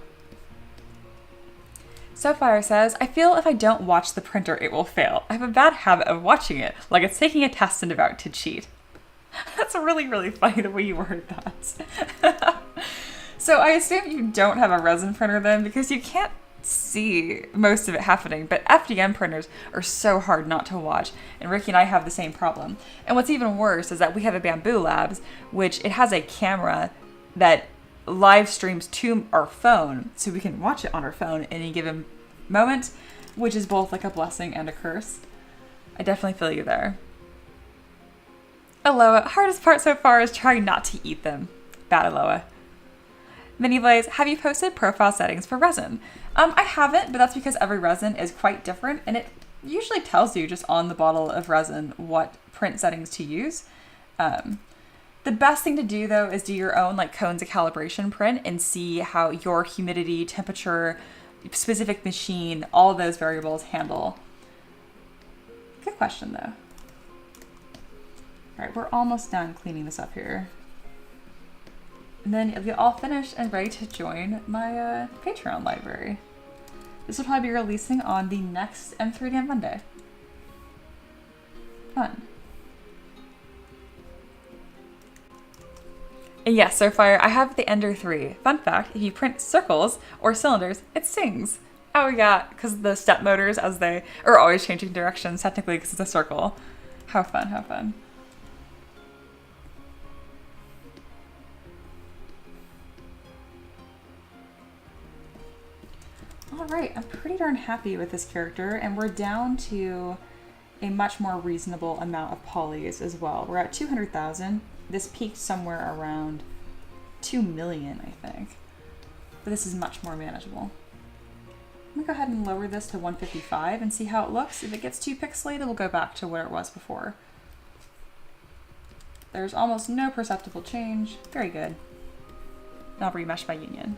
Sapphire says, I feel if I don't watch the printer, it will fail. I have a bad habit of watching it, like it's taking a test and about to cheat. That's really, really funny the way you word that. So I assume you don't have a resin printer then, because you can't see most of it happening, but FDM printers are so hard not to watch, and Ricky and I have the same problem. And what's even worse is that we have a Bamboo Labs, which it has a camera that live streams to our phone, so we can watch it on our phone at any given moment, which is both like a blessing and a curse. I definitely feel you there. Aloha, hardest part so far is trying not to eat them. Bad Aloha. Mini Blaze, have you posted profile settings for resin? I haven't, but that's because every resin is quite different, and it usually tells you just on the bottle of resin what print settings to use. The best thing to do though is do your own like cones of calibration print and see how your humidity, temperature, specific machine, all those variables handle. Good question though. All right, we're almost done cleaning this up here. And then you'll be all finished and ready to join my Patreon library. This will probably be releasing on the next M3D Monday. Fun. And yes, Starfire, I have the Ender 3. Fun fact, if you print circles or cylinders, it sings. Oh yeah, because the step motors, as they are always changing directions, technically because it's a circle. How fun, how fun. All right, I'm pretty darn happy with this character, and we're down to a much more reasonable amount of polys as well. We're at 200,000. This peaked somewhere around 2 million, I think. But this is much more manageable. I'm gonna go ahead and lower this to 155 and see how it looks. If it gets too pixelated, we'll go back to where it was before. There's almost no perceptible change. Very good. Now remesh by union.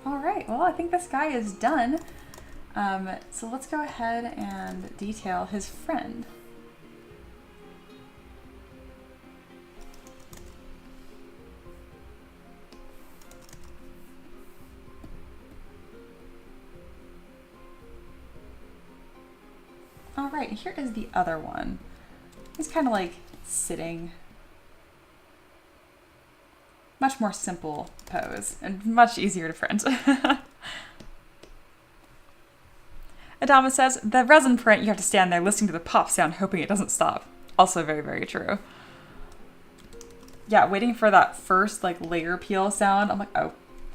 All right, well, I think this guy is done. So let's go ahead and detail his friend. All right, here is the other one. It's kind of like sitting. Much more simple pose and much easier to print. Adama says, the resin print, you have to stand there listening to the pop sound, hoping it doesn't stop. Also very, very true. Yeah, waiting for that first like layer peel sound, I'm like, oh,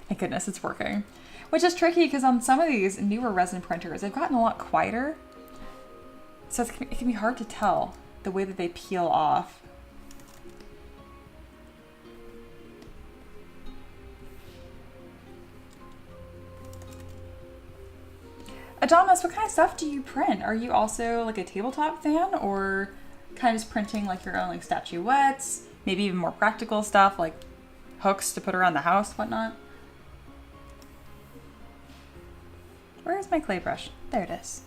thank goodness it's working. Which is tricky because on some of these newer resin printers, they've gotten a lot quieter. So it can be hard to tell the way that they peel off. Adonis, what kind of stuff do you print? Are you also like a tabletop fan, or kind of just printing like your own like statuettes, maybe even more practical stuff like hooks to put around the house, whatnot? Where's my clay brush? There it is.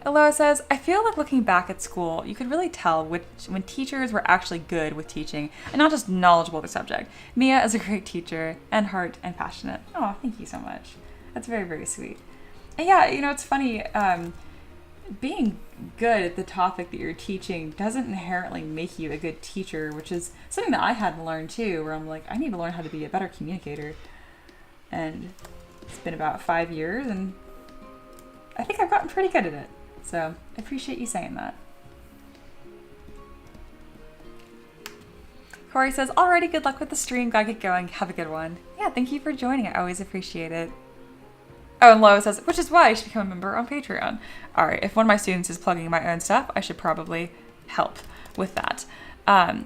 Aloha says, I feel like looking back at school, you could really tell when teachers were actually good with teaching and not just knowledgeable of the subject. Mia is a great teacher and heart and passionate. Oh, thank you so much. That's very, very sweet. And yeah, you know, it's funny, being good at the topic that you're teaching doesn't inherently make you a good teacher, which is something that I had to learn too, where I'm like, I need to learn how to be a better communicator. And it's been about 5 years, and I think I've gotten pretty good at it. So I appreciate you saying that. Corey says, alrighty, good luck with the stream. Gotta get going. Have a good one. Yeah, thank you for joining. I always appreciate it. Oh, and Lois says, which is why I should become a member on Patreon. All right, if one of my students is plugging my own stuff, I should probably help with that.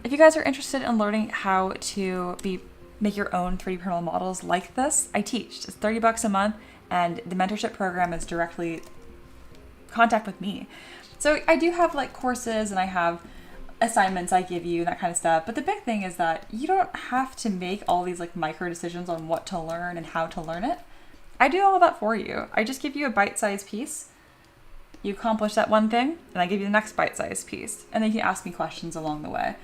If you guys are interested in learning how to make your own 3D printable models like this, I teach. It's $30 a month, and the mentorship program is directly contact with me. So I do have like courses, and I have assignments I give you, that kind of stuff. But the big thing is that you don't have to make all these like micro decisions on what to learn and how to learn it. I do all of that for you. I just give you a bite-sized piece. You accomplish that one thing, and I give you the next bite-sized piece. And then you can ask me questions along the way.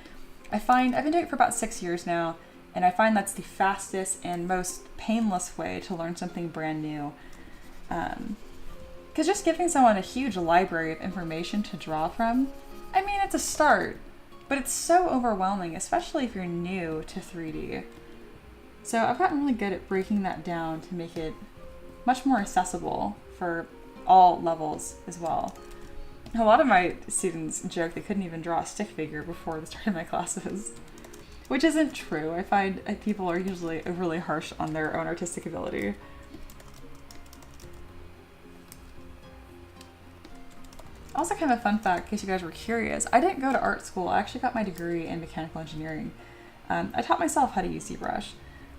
I've been doing it for about 6 years now, and I find that's the fastest and most painless way to learn something brand new. Because just giving someone a huge library of information to draw from, I mean, it's a start, but it's so overwhelming, especially if you're new to 3D. So I've gotten really good at breaking that down to make it much more accessible for all levels as well. A lot of my students joke they couldn't even draw a stick figure before the start of my classes, which isn't true. I find people are usually overly harsh on their own artistic ability. Also, kind of a fun fact, in case you guys were curious, I didn't go to art school. I actually got my degree in mechanical engineering. I taught myself how to use ZBrush,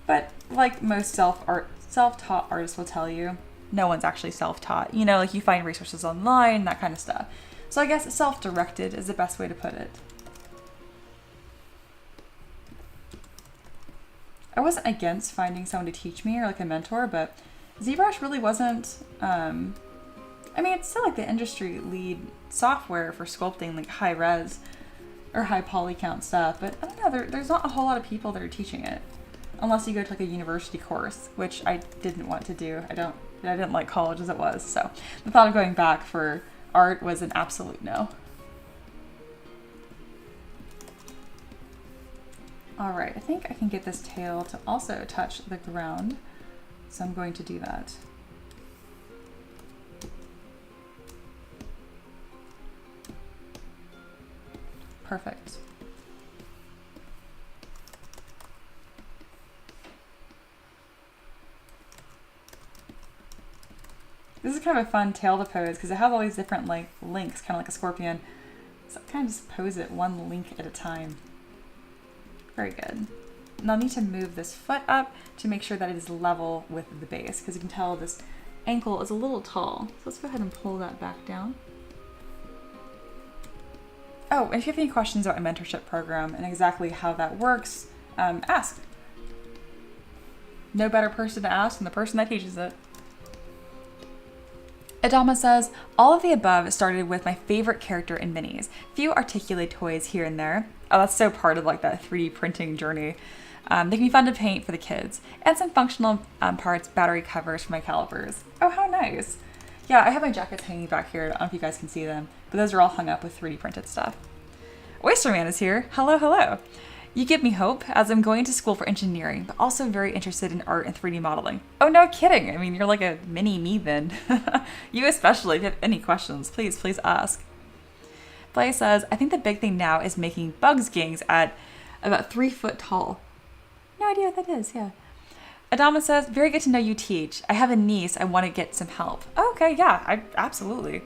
but like most self-taught artists will tell you, no one's actually self-taught. You know, like you find resources online, that kind of stuff. So I guess self-directed is the best way to put it. I wasn't against finding someone to teach me or like a mentor, but ZBrush really wasn't, I mean, it's still like the industry lead software for sculpting like high res or high poly count stuff, but I don't know, there's not a whole lot of people that are teaching it. Unless you go to like a university course, which I didn't want to do. I didn't like college as it was, so the thought of going back for art was an absolute no. All right, I think I can get this tail to also touch the ground, so I'm going to do that. Perfect. This is kind of a fun tail to pose because it has all these different like links, kind of like a scorpion. So I kind of just pose it one link at a time. Very good. And I'll need to move this foot up to make sure that it is level with the base, because you can tell this ankle is a little tall. So let's go ahead and pull that back down. Oh, and if you have any questions about my mentorship program and exactly how that works, ask. No better person to ask than the person that teaches it. Adama says, all of the above started with my favorite character in minis. Few articulated toys here and there. Oh, that's so part of like that 3D printing journey. They can be fun to paint for the kids. And some functional parts, battery covers for my calipers. Oh, how nice. Yeah, I have my jackets hanging back here. I don't know if you guys can see them, but those are all hung up with 3D printed stuff. Oysterman is here. Hello, hello. You give me hope as I'm going to school for engineering, but also very interested in art and 3D modeling. Oh, no kidding. I mean, you're like a mini me then. You especially, if you have any questions, please ask. Blay says, I think the big thing now is making bugs gangs at about 3 foot tall. No idea what that is, yeah. Adama says, very good to know you teach. I have a niece. I want to get some help. Oh, okay, yeah, absolutely.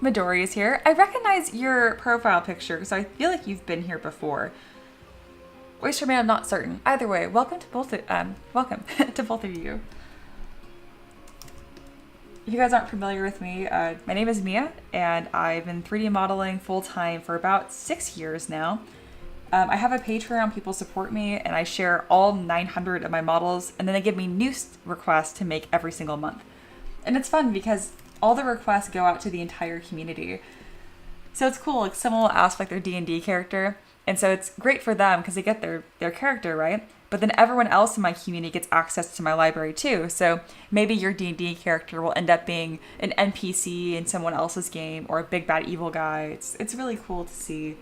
Midori is here. I recognize your profile picture because I feel like you've been here before. Oysterman, I'm not certain. Either way, welcome to both of you. If you guys aren't familiar with me, my name is Mia, and I've been 3D modeling full-time for about 6 years now. I have a Patreon, people support me, and I share all 900 of my models, and then they give me new requests to make every single month. And it's fun because all the requests go out to the entire community. So it's cool, like someone will ask like their D&D character, and so it's great for them because they get their character, right? But then everyone else in my community gets access to my library too. So maybe your D&D character will end up being an NPC in someone else's game or a big bad evil guy. It's really cool to see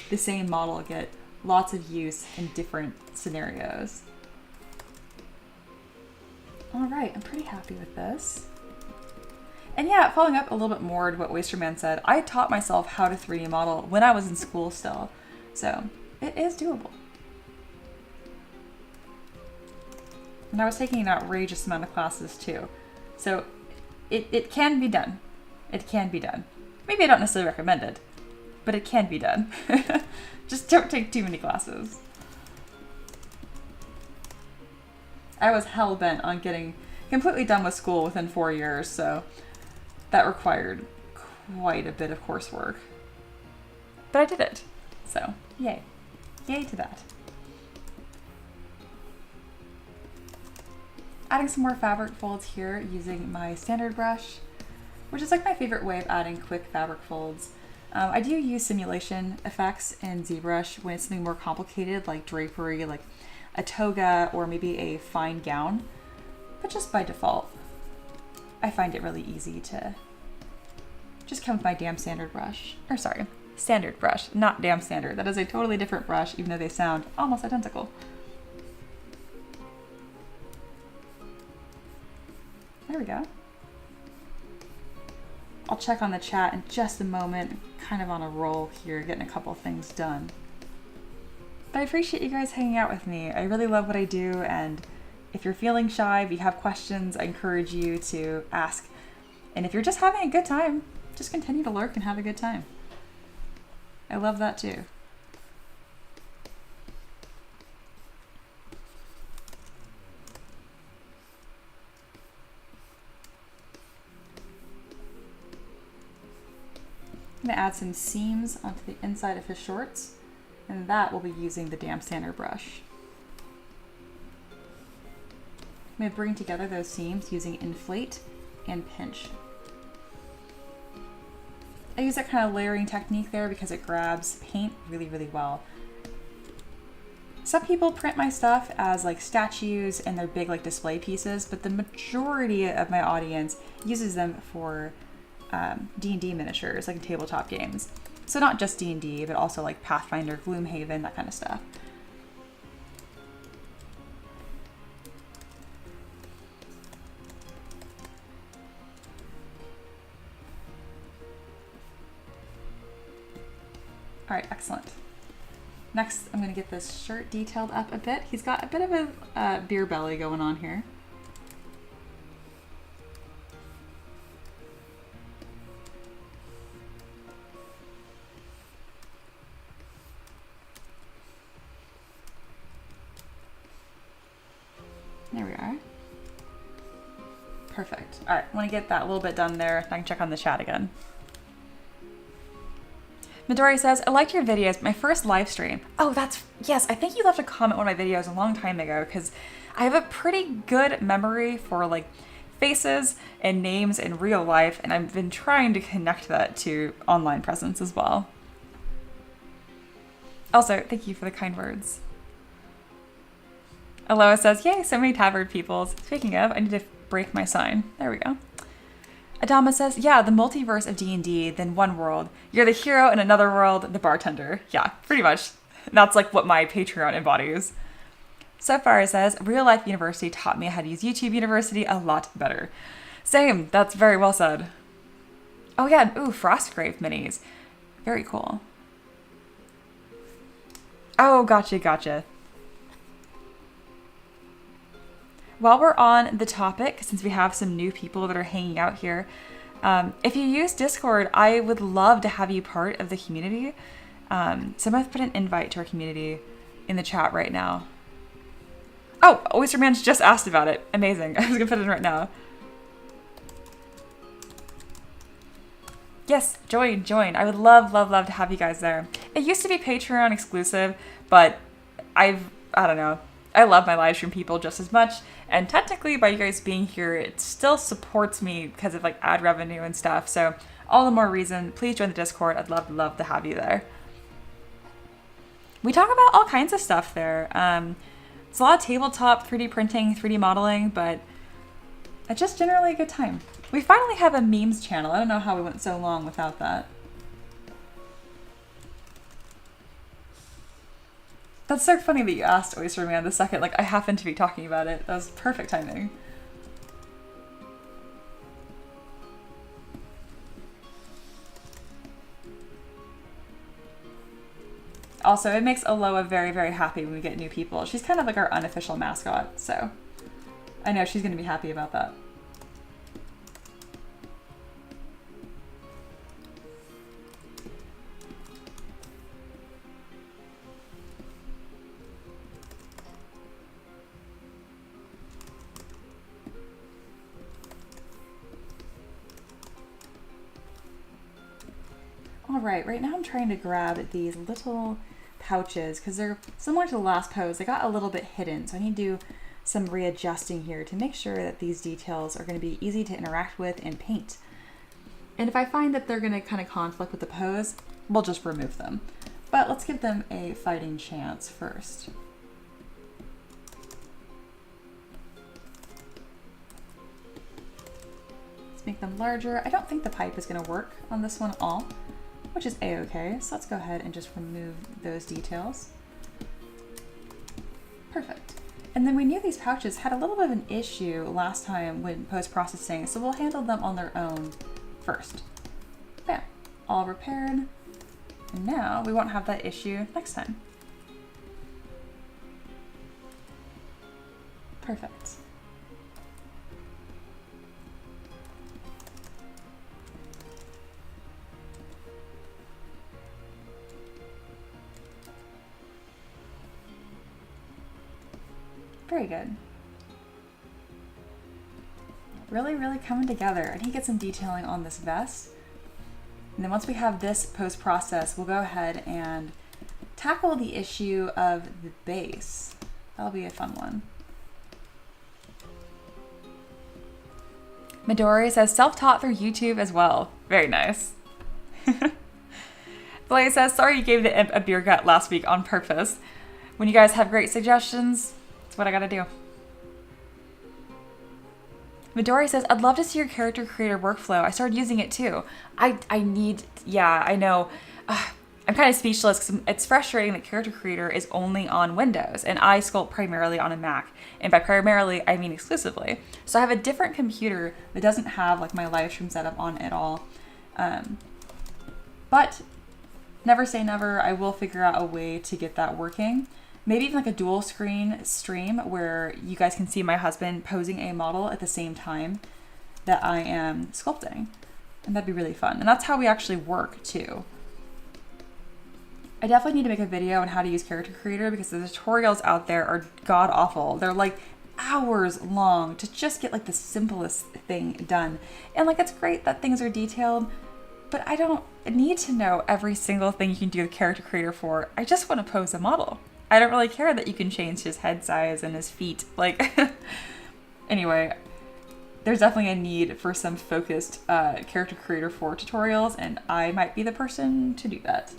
the same model get lots of use in different scenarios. All right, I'm pretty happy with this. And yeah, following up a little bit more to what Oysterman said, I taught myself how to 3D model when I was in school still. So it is doable. And I was taking an outrageous amount of classes too. So it can be done. It can be done. Maybe I don't necessarily recommend it, but it can be done. Just don't take too many classes. I was hell-bent on getting completely done with school within 4 years, so that required quite a bit of coursework. But I did it, so yay. Yay to that. Adding some more fabric folds here using my standard brush, which is like my favorite way of adding quick fabric folds. I do use simulation effects in ZBrush when it's something more complicated like drapery, like a toga or maybe a fine gown. But just by default, I find it really easy to just come with my damn standard brush. Or sorry, standard brush, not damn standard. That is a totally different brush, even though they sound almost identical. There we go. I'll check on the chat in just a moment. Kind of on a roll here, getting a couple things done. But I appreciate you guys hanging out with me. I really love what I do, and if you're feeling shy, if you have questions, I encourage you to ask. And if you're just having a good time, just continue to lurk and have a good time. I love that too. I'm gonna add some seams onto the inside of his shorts, and that will be using the damp sander brush. I'm gonna bring together those seams using inflate and pinch. I use that kind of layering technique there because it grabs paint really, really well. Some people print my stuff as like statues and they're big like display pieces, but the majority of my audience uses them for D&D miniatures, like in tabletop games. So not just D&D, but also like Pathfinder, Gloomhaven, that kind of stuff. All right, excellent. Next, I'm gonna get this shirt detailed up a bit. He's got a bit of a beer belly going on here. There we are. Perfect. All right, I want to get that a little bit done there. I can check on the chat again. Midori says, I liked your videos, my first live stream. Oh, yes, I think you left a comment on one of my videos a long time ago because I have a pretty good memory for like faces and names in real life, and I've been trying to connect that to online presence as well. Also, thank you for the kind words. Aloha says, yay, so many tabard peoples. Speaking of, I need to break my sign. There we go. Adama says, yeah, the multiverse of D&D, then one world. You're the hero in another world, the bartender. Yeah, pretty much. That's like what my Patreon embodies. Sapphire says, real life university taught me how to use YouTube University a lot better. Same, that's very well said. Oh yeah, ooh, Frostgrave minis. Very cool. Oh, gotcha. While we're on the topic, since we have some new people that are hanging out here, if you use Discord, I would love to have you part of the community. Someone put an invite to our community in the chat right now. Oh, Oysterman's just asked about it. Amazing. I was gonna put it in right now. Yes, join. I would love to have you guys there. It used to be Patreon exclusive, but I don't know. I love my live stream people just as much. And technically by you guys being here, it still supports me because of like ad revenue and stuff. So all the more reason, please join the Discord. I'd love to have you there. We talk about all kinds of stuff there. It's a lot of tabletop 3D printing, 3D modeling, but it's just generally a good time. We finally have a memes channel. I don't know how we went so long without that. That's so funny that you asked Oysterman the second, like, I happened to be talking about it. That was perfect timing. Also, it makes Aloha very, very happy when we get new people. She's kind of like our unofficial mascot, so I know she's going to be happy about that. All right now I'm trying to grab these little pouches because they're similar to the last pose. They got a little bit hidden, so I need to do some readjusting here to make sure that these details are going to be easy to interact with and paint. And if I find that they're going to kind of conflict with the pose, we'll just remove them. But let's give them a fighting chance first. Let's make them larger. I don't think the pipe is going to work on this one at all, which is a-okay. So let's go ahead and just remove those details. Perfect. And then we knew these pouches had a little bit of an issue last time when post-processing, so we'll handle them on their own first. Bam, all repaired. And now we won't have that issue next time. Perfect. Very good. Really coming together. I need to get some detailing on this vest. And then once we have this post-process, we'll go ahead and tackle the issue of the base. That'll be a fun one. Midori says self-taught through YouTube as well. Very nice. Blaze says, sorry you gave the imp a beer gut last week on purpose. When you guys have great suggestions, that's what I gotta do. Midori says, I'd love to see your character creator workflow. I started using it too. Yeah, I know. I'm kind of speechless because it's frustrating that character creator is only on Windows and I sculpt primarily on a Mac. And by primarily, I mean exclusively. So I have a different computer that doesn't have like my live stream setup on at all. But never say never. I will figure out a way to get that working. Maybe even like a dual screen stream where you guys can see my husband posing a model at the same time that I am sculpting. And that'd be really fun. And that's how we actually work too. I definitely need to make a video on how to use Character Creator because the tutorials out there are god awful. They're like hours long to just get like the simplest thing done. And like, it's great that things are detailed, but I don't need to know every single thing you can do with Character Creator for. I just want to pose a model. I don't really care that you can change his head size and his feet. Like, anyway, there's definitely a need for some focused Character Creator 4 tutorials, and I might be the person to do that.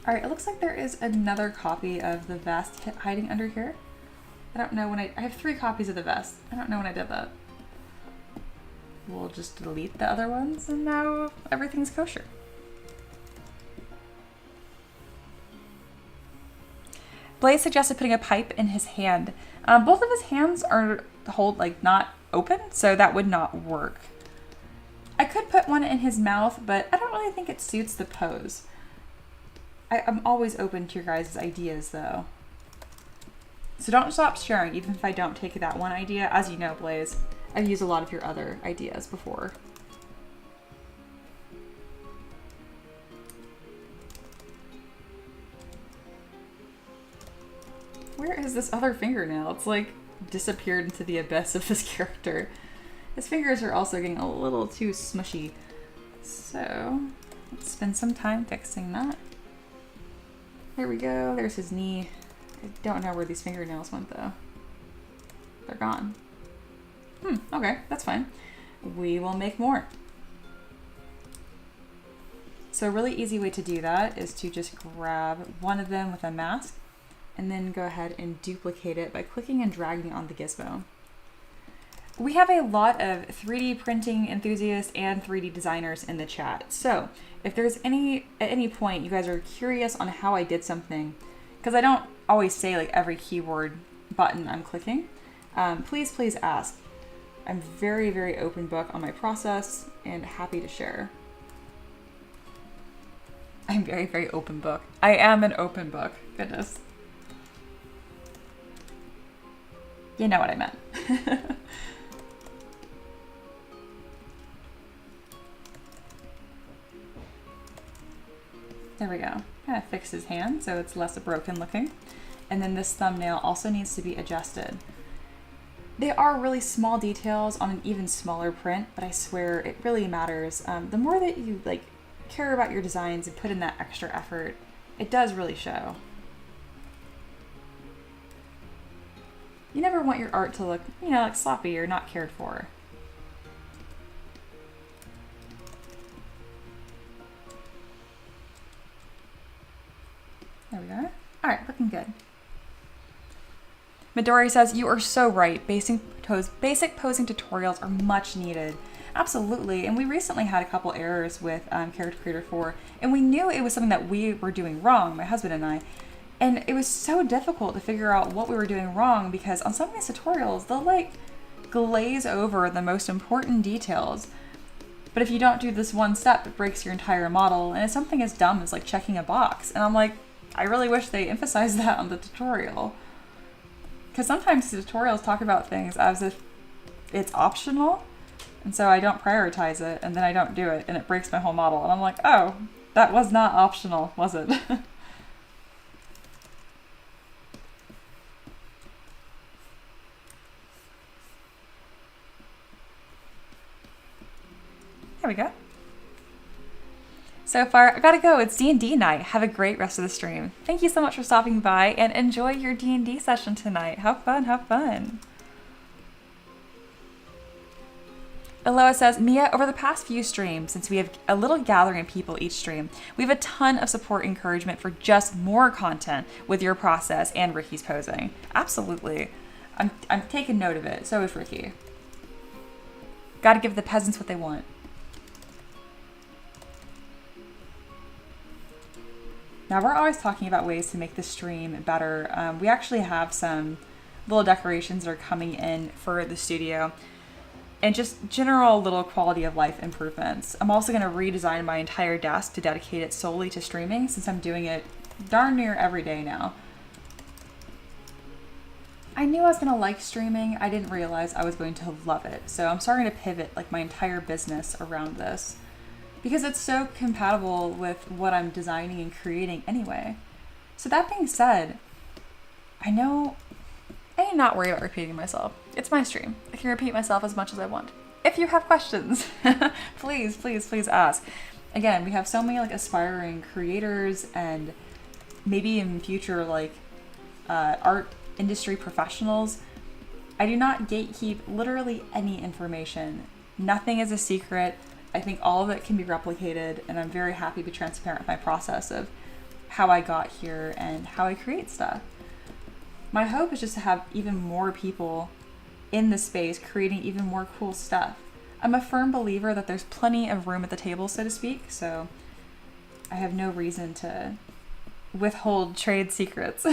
All right, it looks like there is another copy of the vest hiding under here. I don't know when I have 3 copies of the vest. I don't know when I did that. We'll just delete the other ones and now everything's kosher. Blaze suggested putting a pipe in his hand. Both of his hands are not open, so that would not work. I could put one in his mouth, but I don't really think it suits the pose. I'm always open to your guys' ideas though. So don't stop sharing, even if I don't take that one idea. As you know, Blaze, I've used a lot of your other ideas before. Where is this other fingernail? It's like disappeared into the abyss of this character. His fingers are also getting a little too smushy. So let's spend some time fixing that. There we go. There's his knee. I don't know where these fingernails went though. They're gone. Okay, that's fine. We will make more. So a really easy way to do that is to just grab one of them with a mask and then go ahead and duplicate it by clicking and dragging on the gizmo. We have a lot of 3D printing enthusiasts and 3D designers in the chat. So if there's at any point you guys are curious on how I did something, because I don't always say like every keyboard button I'm clicking, please ask. I'm very, very open book on my process and happy to share. I'm very, very open book. I am an open book. Goodness. You know what I meant. There we go. Kind of fix his hand so it's less broken looking. And then this thumbnail also needs to be adjusted. They are really small details on an even smaller print, but I swear it really matters. The more that you care about your designs and put in that extra effort, it does really show. You never want your art to look, like sloppy or not cared for. There we go. All right, looking good. Midori says, you are so right. Basic posing tutorials are much needed. Absolutely. And we recently had a couple errors with Character Creator 4, and we knew it was something that we were doing wrong, my husband and I. And it was so difficult to figure out what we were doing wrong because on some of these tutorials, they'll glaze over the most important details. But if you don't do this one step, it breaks your entire model. And it's something as dumb as checking a box. And I'm like, I really wish they emphasized that on the tutorial. Because sometimes the tutorials talk about things as if it's optional. And so I don't prioritize it and then I don't do it and it breaks my whole model. And I'm like, oh, that was not optional, was it? There we go. So far, I gotta go. It's D&D night. Have a great rest of the stream. Thank you so much for stopping by and enjoy your D&D session tonight. Have fun, have fun. Eloa says, Mia, over the past few streams, since we have a little gathering of people each stream, we have a ton of support and encouragement for just more content with your process and Ricky's posing. Absolutely. I'm taking note of it. So is Ricky. Gotta give the peasants what they want. Now we're always talking about ways to make the stream better. We actually have some little decorations that are coming in for the studio and just general little quality of life improvements. I'm also going to redesign my entire desk to dedicate it solely to streaming since I'm doing it darn near every day now. I knew I was going to like streaming. I didn't realize I was going to love it. So I'm starting to pivot my entire business around this. Because it's so compatible with what I'm designing and creating anyway. So that being said, I know I am not worried about repeating myself. It's my stream. I can repeat myself as much as I want. If you have questions, please ask. Again, we have so many aspiring creators and maybe in future art industry professionals. I do not gatekeep literally any information. Nothing is a secret. I think all of it can be replicated, and I'm very happy to be transparent with my process of how I got here and how I create stuff. My hope is just to have even more people in the space creating even more cool stuff. I'm a firm believer that there's plenty of room at the table, so to speak, so I have no reason to withhold trade secrets.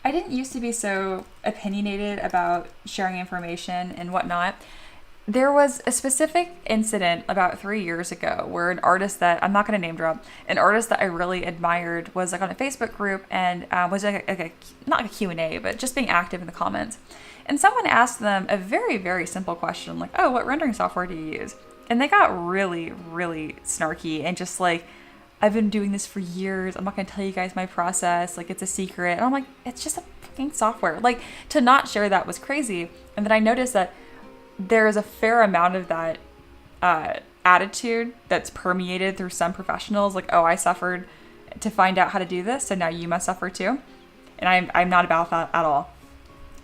I didn't used to be so opinionated about sharing information and whatnot. There was a specific incident about 3 years ago where an artist that, I'm not going to name drop, an artist that I really admired was like on a Facebook group and was like not a Q&A, but just being active in the comments. And someone asked them a very, very simple question, like, oh, what rendering software do you use? And they got really, really snarky and just like, I've been doing this for years. I'm not going to tell you guys my process. Like, it's a secret. And I'm like, it's just a fucking software. Like, to not share that was crazy. And then I noticed that there is a fair amount of that attitude that's permeated through some professionals. Like, oh, I suffered to find out how to do this, so now you must suffer too. And I'm not about that at all.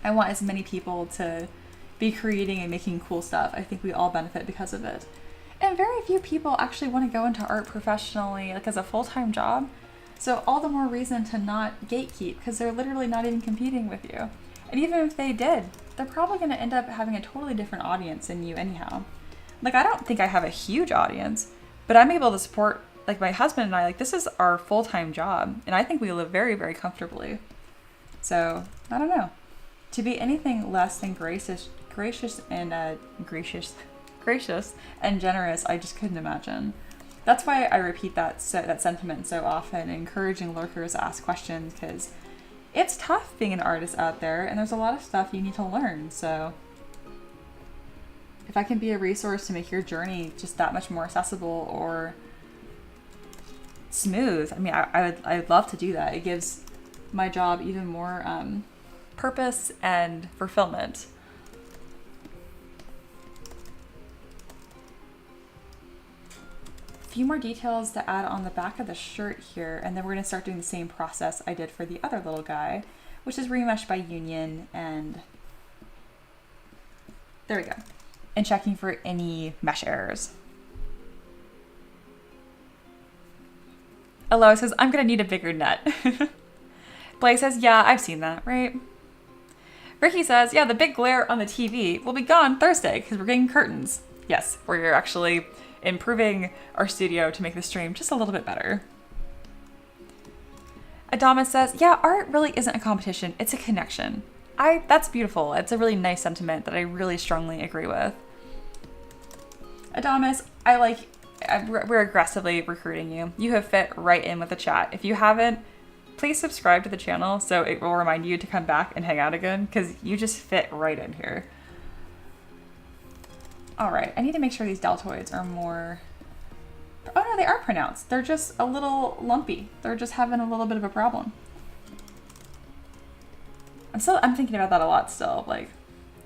I want as many people to be creating and making cool stuff. I think we all benefit because of it. And very few people actually want to go into art professionally, like as a full-time job. So all the more reason to not gatekeep, because they're literally not even competing with you. And even if they did, they're probably going to end up having a totally different audience than you anyhow. Like, I don't think I have a huge audience, but I'm able to support, like, my husband and I, like, this is our full-time job, and I think we live very, very comfortably. So, I don't know. To be anything less than gracious and generous, I just couldn't imagine. That's why I repeat that sentiment so often, encouraging lurkers to ask questions, because it's tough being an artist out there, and there's a lot of stuff you need to learn. So if I can be a resource to make your journey just that much more accessible or smooth, I mean, I'd love to do that. It gives my job even more purpose and fulfillment. Few more details to add on the back of the shirt here, and then we're going to start doing the same process I did for the other little guy, which is remesh by union, and there we go, and checking for any mesh errors. Aloha says, I'm going to need a bigger net. Blake says, yeah, I've seen that, right? Ricky says, yeah, the big glare on the TV will be gone Thursday because we're getting curtains. Yes, we're actually improving our studio to make the stream just a little bit better. Adama says, yeah, art really isn't a competition, it's a connection. That's beautiful. It's a really nice sentiment that I really strongly agree with. Adamas, we're aggressively recruiting you. You have fit right in with the chat. If you haven't, please subscribe to the channel so it will remind you to come back and hang out again, because you just fit right in here. All right, I need to make sure these deltoids are more... Oh no, they are pronounced. They're just a little lumpy. They're just having a little bit of a problem. I'm thinking about that a lot still. Like,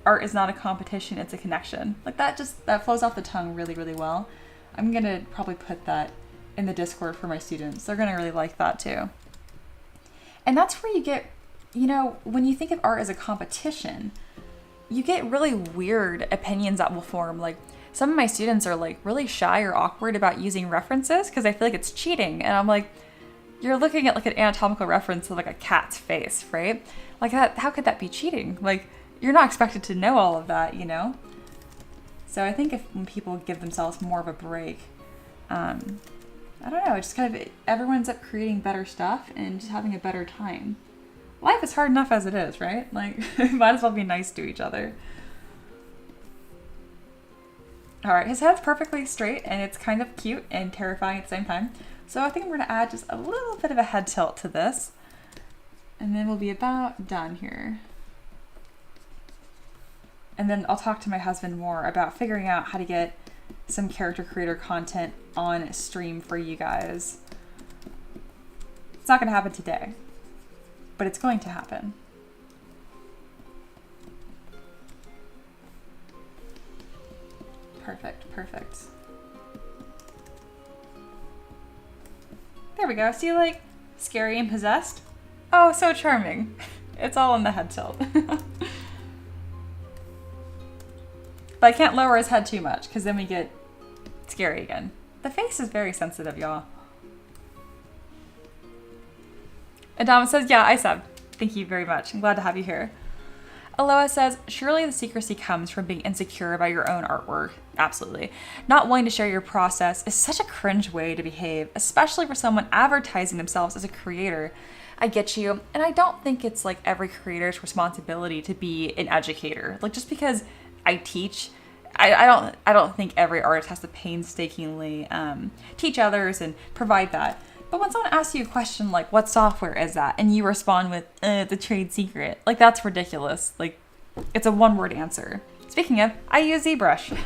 art is not a competition, it's a connection. Like, that flows off the tongue really, really well. I'm gonna probably put that in the Discord for my students. They're gonna really like that too. And that's where you get, when you think of art as a competition, you get really weird opinions that will form. Like, some of my students are like really shy or awkward about using references because I feel like it's cheating. And I'm like, you're looking at like an anatomical reference of like a cat's face, right? Like, that, how could that be cheating? Like, you're not expected to know all of that, So I think when people give themselves more of a break, I don't know, it's just kind of, everyone ends up creating better stuff and just having a better time. Life is hard enough as it is, right? Like, might as well be nice to each other. All right, his head's perfectly straight and it's kind of cute and terrifying at the same time. So I think we're gonna add just a little bit of a head tilt to this, and then we'll be about done here. And then I'll talk to my husband more about figuring out how to get some character creator content on stream for you guys. It's not gonna happen today, but it's going to happen. Perfect, perfect. There we go. See, like, scary and possessed? Oh, so charming. It's all in the head tilt. But I can't lower his head too much, because then we get scary again. The face is very sensitive, y'all. Adama says, yeah, I sub. Thank you very much. I'm glad to have you here. Aloha says, surely the secrecy comes from being insecure about your own artwork. Absolutely. Not wanting to share your process is such a cringe way to behave, especially for someone advertising themselves as a creator. I get you, and I don't think it's like every creator's responsibility to be an educator. Like just because I teach, I don't think every artist has to painstakingly teach others and provide that. But when someone asks you a question like, what software is that? And you respond with, it's a trade secret. Like, that's ridiculous. Like, it's a one-word answer. Speaking of, I use ZBrush.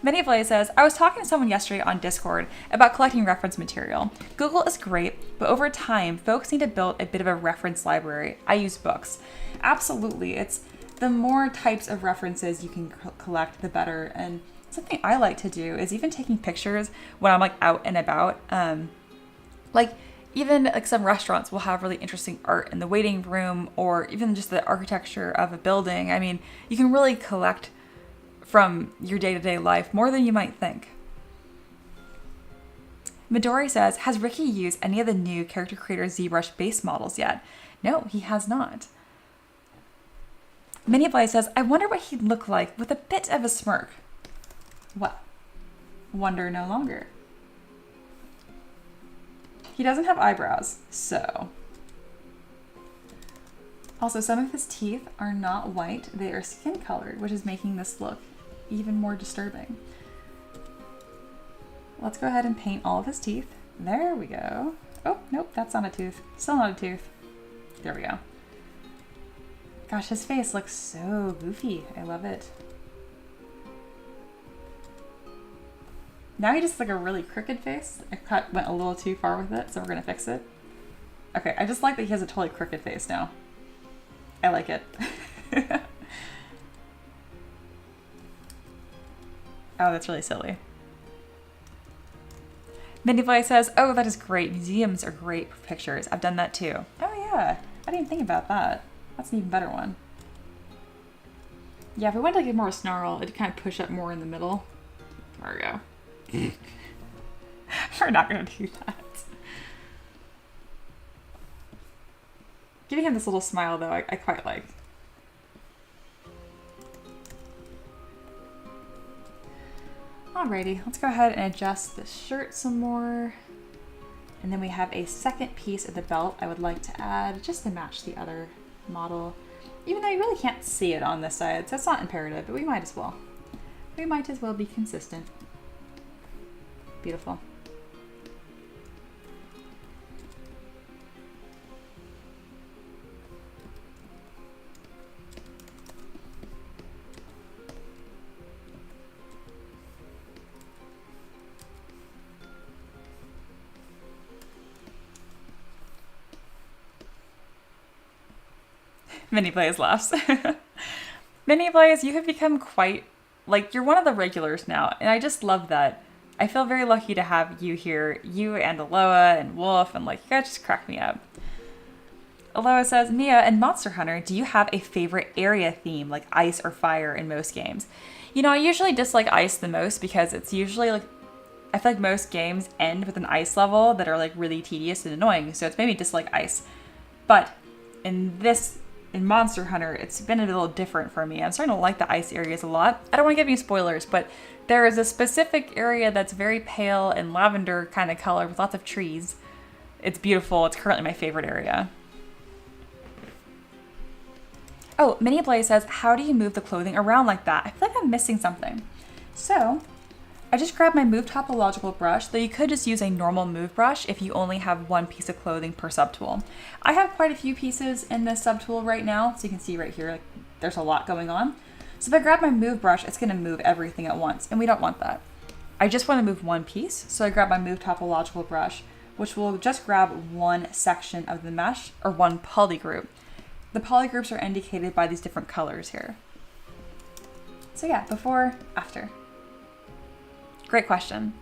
Manyplay says, I was talking to someone yesterday on Discord about collecting reference material. Google is great, but over time, folks need to build a bit of a reference library. I use books. Absolutely. It's the more types of references you can collect, the better. And something I like to do is even taking pictures when I'm like out and about. Like even like some restaurants will have really interesting art in the waiting room or even just the architecture of a building. I mean, you can really collect from your day-to-day life more than you might think. Midori says, has Ricky used any of the new character creator ZBrush base models yet? No, he has not. Manyplay says, I wonder what he'd look like with a bit of a smirk. Well, wonder no longer. He doesn't have eyebrows, so. Also, some of his teeth are not white, they are skin colored, which is making this look even more disturbing. Let's go ahead and paint all of his teeth. There we go. Oh, nope, that's not a tooth. Still not a tooth. There we go. Gosh, his face looks so goofy. I love it. Now he just has like a really crooked face. I went a little too far with it, so we're gonna fix it. Okay, I just like that he has a totally crooked face now. I like it. Oh, that's really silly. Mindyfly says, oh, that is great. Museums are great for pictures. I've done that too. Oh yeah, I didn't think about that. That's an even better one. Yeah, if we wanted to get more snarl, it'd kind of push up more in the middle. There we go. We're not going to do that. Giving him this little smile, though, I quite like. Alrighty, let's go ahead and adjust the shirt some more. And then we have a second piece of the belt I would like to add just to match the other model. Even though you really can't see it on this side, so it's not imperative, but we might as well. We might as well be consistent. Beautiful. Mini Plays laughs. Mini Plays, you have become quite, like, you're one of the regulars now, and I just love that. I feel very lucky to have you here, you and Aloha and Wolf, and like, you guys just crack me up. Aloha says, Mia and Monster Hunter, do you have a favorite area theme, like ice or fire in most games? You know, I usually dislike ice the most because it's usually like, I feel like most games end with an ice level that are like really tedious and annoying, so it's made me dislike ice. But in Monster Hunter, it's been a little different for me. I'm starting to like the ice areas a lot. I don't want to give you spoilers, but there is a specific area that's very pale and lavender kind of color with lots of trees. It's beautiful. It's currently my favorite area. Oh, Miniplay says, how do you move the clothing around like that? I feel like I'm missing something. So, I just grabbed my Move Topological brush, though you could just use a normal move brush if you only have one piece of clothing per subtool. I have quite a few pieces in this subtool right now, so you can see right here, like, there's a lot going on. So if I grab my move brush, it's gonna move everything at once, and we don't want that. I just wanna move one piece, so I grab my Move Topological brush, which will just grab one section of the mesh, or one polygroup. The polygroups are indicated by these different colors here. So yeah, before, after. Great question.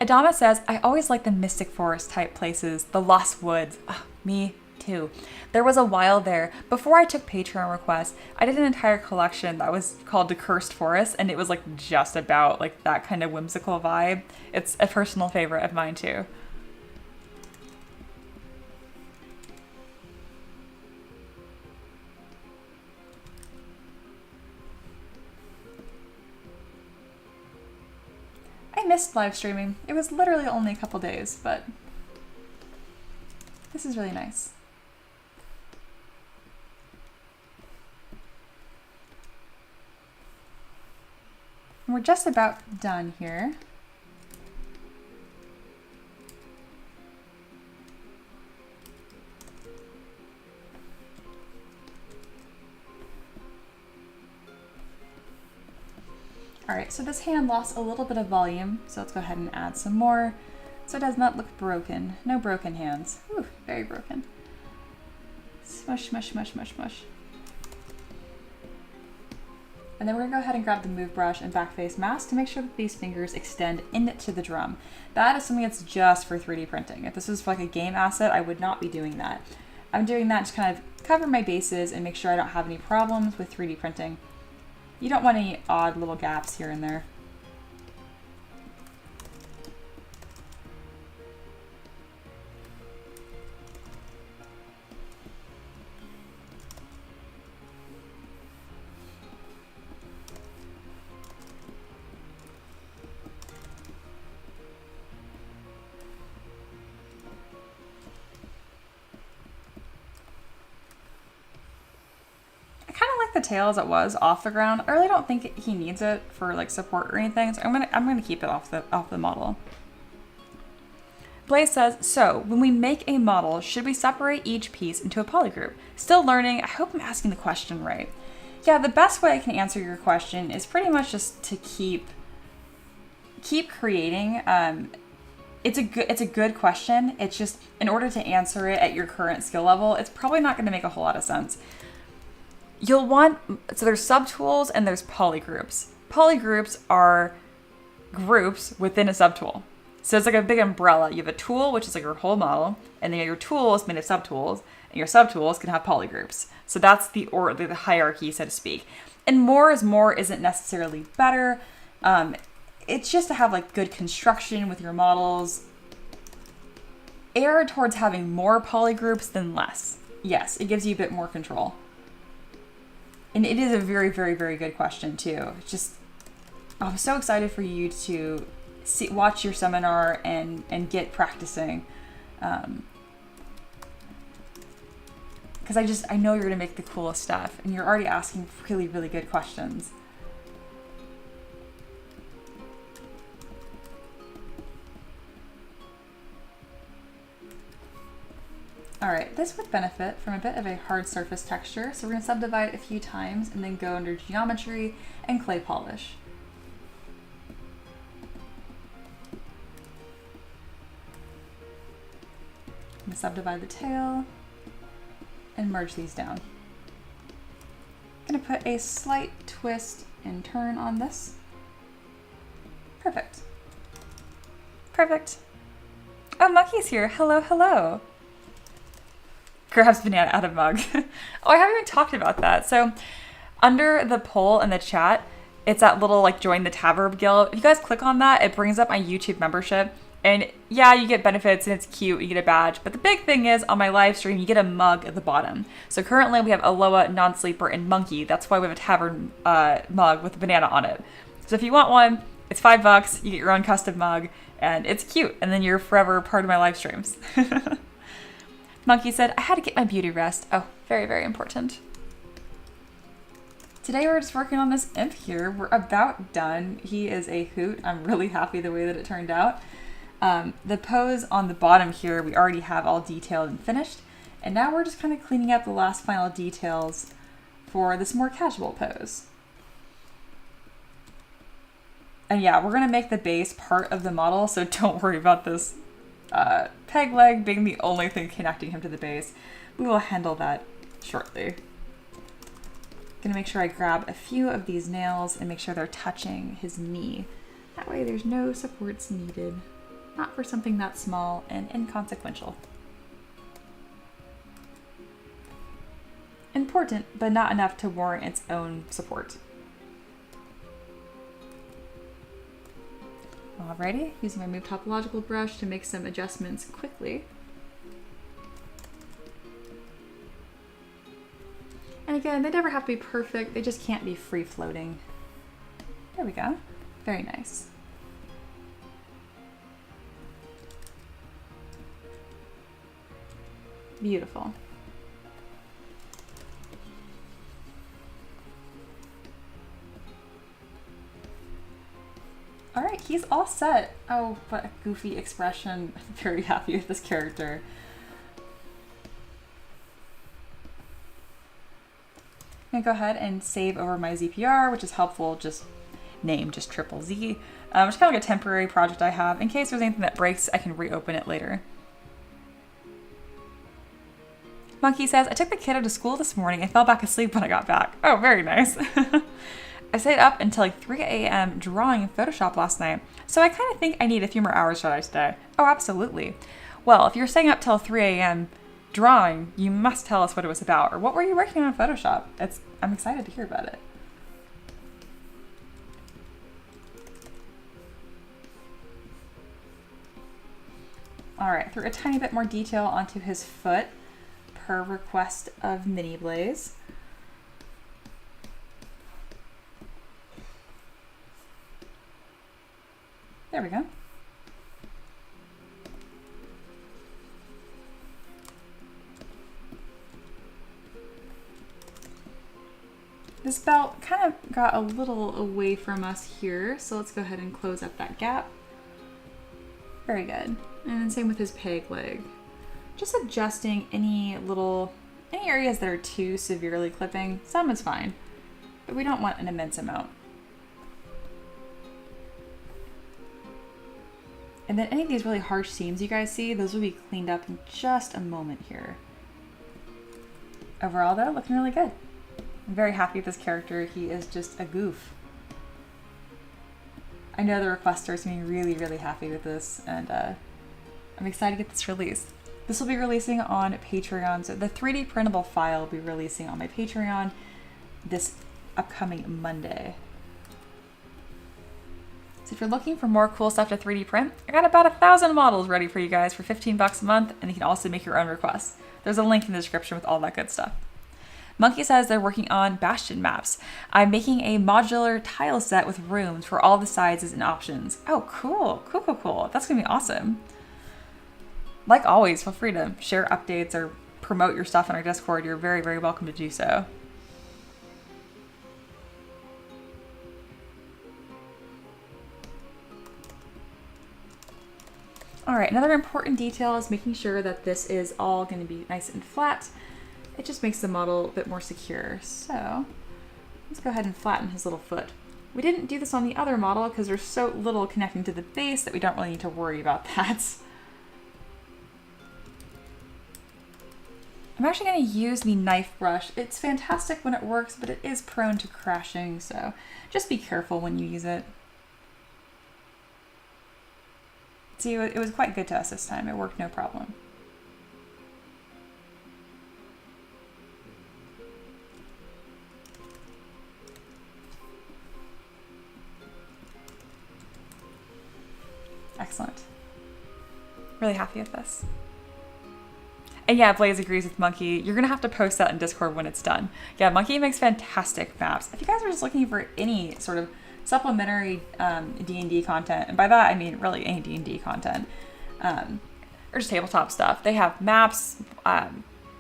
Adama says, I always like the Mystic Forest type places, the Lost Woods. Oh, me too. There was a while there, before I took Patreon requests, I did an entire collection that was called The Cursed Forest, and it was like just about like that kind of whimsical vibe. It's a personal favorite of mine too. missed live streaming. It was literally only a couple days, but this is really nice. And we're just about done here. All right, so this hand lost a little bit of volume, so let's go ahead and add some more so it does not look broken. No broken hands. Ooh, very broken. Smush, smush, smush, smush, smush. And then we're gonna go ahead and grab the move brush and backface mask to make sure that these fingers extend into the drum. That is something that's just for 3D printing. If this was for like a game asset, I would not be doing that. I'm doing that to kind of cover my bases and make sure I don't have any problems with 3D printing. You don't want any odd little gaps here and there. The tail as it was off the ground. I really don't think he needs it for like support or anything, so I'm gonna keep it off the model. Blaze says, so when we make a model, should we separate each piece into a polygroup? Still learning. I hope I'm asking the question right. Yeah, the best way I can answer your question is pretty much just to keep creating. It's a good question. It's just in order to answer it at your current skill level, it's probably not going to make a whole lot of sense. You'll want, so there's subtools and there's polygroups. Polygroups are groups within a subtool. So it's like a big umbrella. You have a tool, which is like your whole model, and then your tool is made of subtools, and your subtools can have polygroups. So that's the hierarchy, so to speak. And more is more isn't necessarily better. It's just to have like good construction with your models. Err towards having more polygroups than less. Yes, it gives you a bit more control. And it is a very, very, very good question too. It's just, I'm so excited for you to watch your seminar and get practicing. Because I know you're gonna make the coolest stuff and you're already asking really, really good questions. All right, this would benefit from a bit of a hard surface texture, so we're going to subdivide it a few times and then go under geometry and clay polish. I'm going to subdivide the tail and merge these down. I'm going to put a slight twist and turn on this. Perfect. Perfect. Oh, Monkey's here. Hello, hello. Grabs banana out of mug. Oh, I haven't even talked about that. So under the poll in the chat, it's that little like join the Taverb Guild. If you guys click on that, it brings up my YouTube membership. And yeah, you get benefits and it's cute. You get a badge. But the big thing is on my live stream, you get a mug at the bottom. So currently we have Aloha, Non-Sleeper, and Monkey. That's why we have a Tavern mug with a banana on it. So if you want one, it's $5. You get your own custom mug and it's cute. And then you're forever part of my live streams. Monkey said, I had to get my beauty rest. Oh, very, very important. Today we're just working on this imp here. We're about done. He is a hoot. I'm really happy the way that it turned out. The pose on the bottom here, we already have all detailed and finished. And now we're just kind of cleaning up the last final details for this more casual pose. And yeah, we're going to make the base part of the model, so don't worry about this peg leg being the only thing connecting him to the base. We will handle that shortly. Gonna make sure I grab a few of these nails and make sure they're touching his knee. That way there's no supports needed. Not for something that small and inconsequential. Important, but not enough to warrant its own support. Alrighty, using my Move Topological brush to make some adjustments quickly. And again, they never have to be perfect, they just can't be free floating. There we go, very nice. Beautiful. All right, he's all set. Oh, what a goofy expression. I'm very happy with this character. I'm gonna go ahead and save over my ZPR, which is helpful, just name just triple Z. It's kind of like a temporary project I have. In case there's anything that breaks, I can reopen it later. Monkey says, I took the kiddo to school this morning and fell back asleep when I got back. Oh, very nice. I stayed up until like 3 a.m. drawing in Photoshop last night, so I kind of think I need a few more hours shut eye today. Oh, absolutely. Well, if you're staying up till 3 a.m. drawing, you must tell us what it was about, or what were you working on in Photoshop? I'm excited to hear about it. All right, threw a tiny bit more detail onto his foot per request of Mini Blaze. There we go. This belt kind of got a little away from us here, so let's go ahead and close up that gap. Very good. And then same with his peg leg. Just adjusting any areas that are too severely clipping. Some is fine, but we don't want an immense amount. And then any of these really harsh seams you guys see, those will be cleaned up in just a moment here. Overall though, looking really good. I'm very happy with this character. He is just a goof. I know the requesters are really, really happy with this, and I'm excited to get this released. This will be releasing on Patreon, so the 3D printable file will be releasing on my Patreon this upcoming Monday. So if you're looking for more cool stuff to 3D print, I got about 1,000 models ready for you guys for 15 bucks a month, and you can also make your own requests. There's a link in the description with all that good stuff. Monkey says they're working on Bastion maps. I'm making a modular tile set with rooms for all the sizes and options. Oh, cool, cool, cool, cool. That's gonna be awesome. Like always, feel free to share updates or promote your stuff in our Discord. You're very, very welcome to do so. All right, another important detail is making sure that this is all going to be nice and flat. It just makes the model a bit more secure. So let's go ahead and flatten his little foot. We didn't do this on the other model because there's so little connecting to the base that we don't really need to worry about that. I'm actually going to use the knife brush. It's fantastic when it works, but it is prone to crashing, so just be careful when you use it. See, it was quite good to us this time. It worked no problem. Excellent. Really happy with this. And yeah, Blaze agrees with Monkey. You're gonna have to post that in Discord when it's done. Yeah, Monkey makes fantastic maps. If you guys are just looking for any sort of supplementary D&D content, and by that I mean really any D&D content, or just tabletop stuff, they have maps,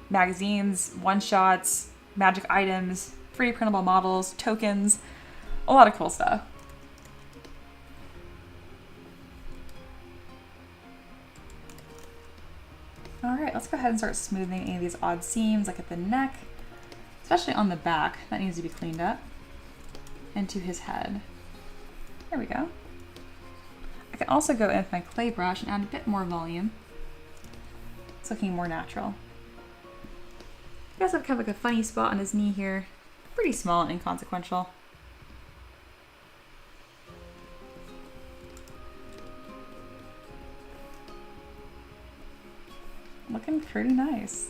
magazines, one-shots, magic items, free printable models, tokens, a lot of cool stuff. All right, let's go ahead and start smoothing any of these odd seams, like at the neck, especially on the back. That needs to be cleaned up. And to his head. There we go. I can also go in with my clay brush and add a bit more volume. It's looking more natural. He does have kind of like a funny spot on his knee here. Pretty small and inconsequential. Looking pretty nice.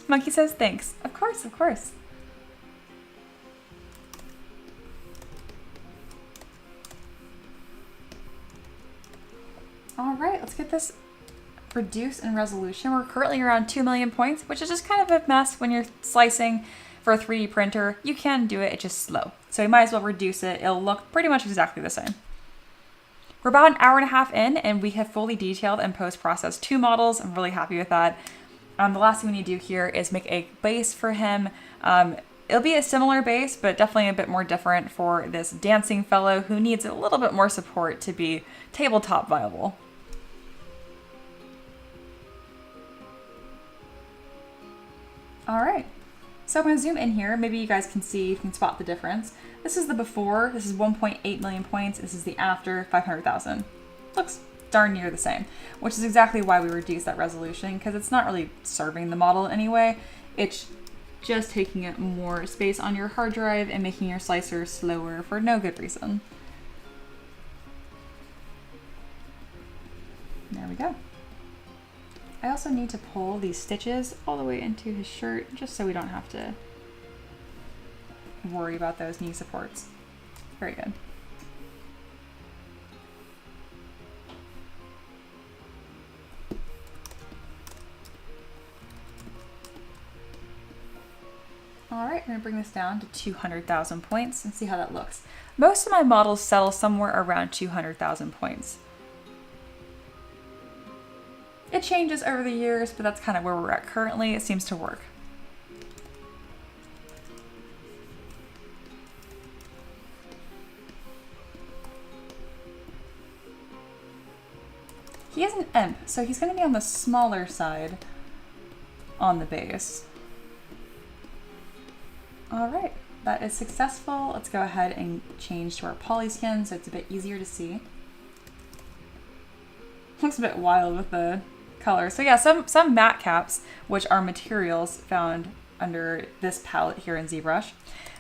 Monkey says thanks. Of course, of course. All right, let's get this reduce in resolution. We're currently around 2 million points, which is just kind of a mess when you're slicing for a 3D printer. You can do it, it's just slow. So you might as well reduce it. It'll look pretty much exactly the same. We're about an hour and a half in, and we have fully detailed and post-processed 2 models. I'm really happy with that. The last thing we need to do here is make a base for him. It'll be a similar base, but definitely a bit more different for this dancing fellow who needs a little bit more support to be tabletop viable. All right, so I'm gonna zoom in here. Maybe you guys can see, you can spot the difference. This is the before, this is 1.8 million points. This is the after, 500,000. Looks darn near the same, which is exactly why we reduced that resolution, because it's not really serving the model anyway. It's just taking up more space on your hard drive and making your slicer slower for no good reason. There we go. I also need to pull these stitches all the way into his shirt just so we don't have to worry about those knee supports. Very good. All right, we're gonna bring this down to 200,000 points and see how that looks. Most of my models settle somewhere around 200,000 points. It changes over the years, but that's kind of where we're at currently. It seems to work. He is an imp, so he's going to be on the smaller side on the base. All right, that is successful. Let's go ahead and change to our poly skin so it's a bit easier to see. Looks a bit wild with the color. So yeah, some matte caps, which are materials found under this palette here in ZBrush,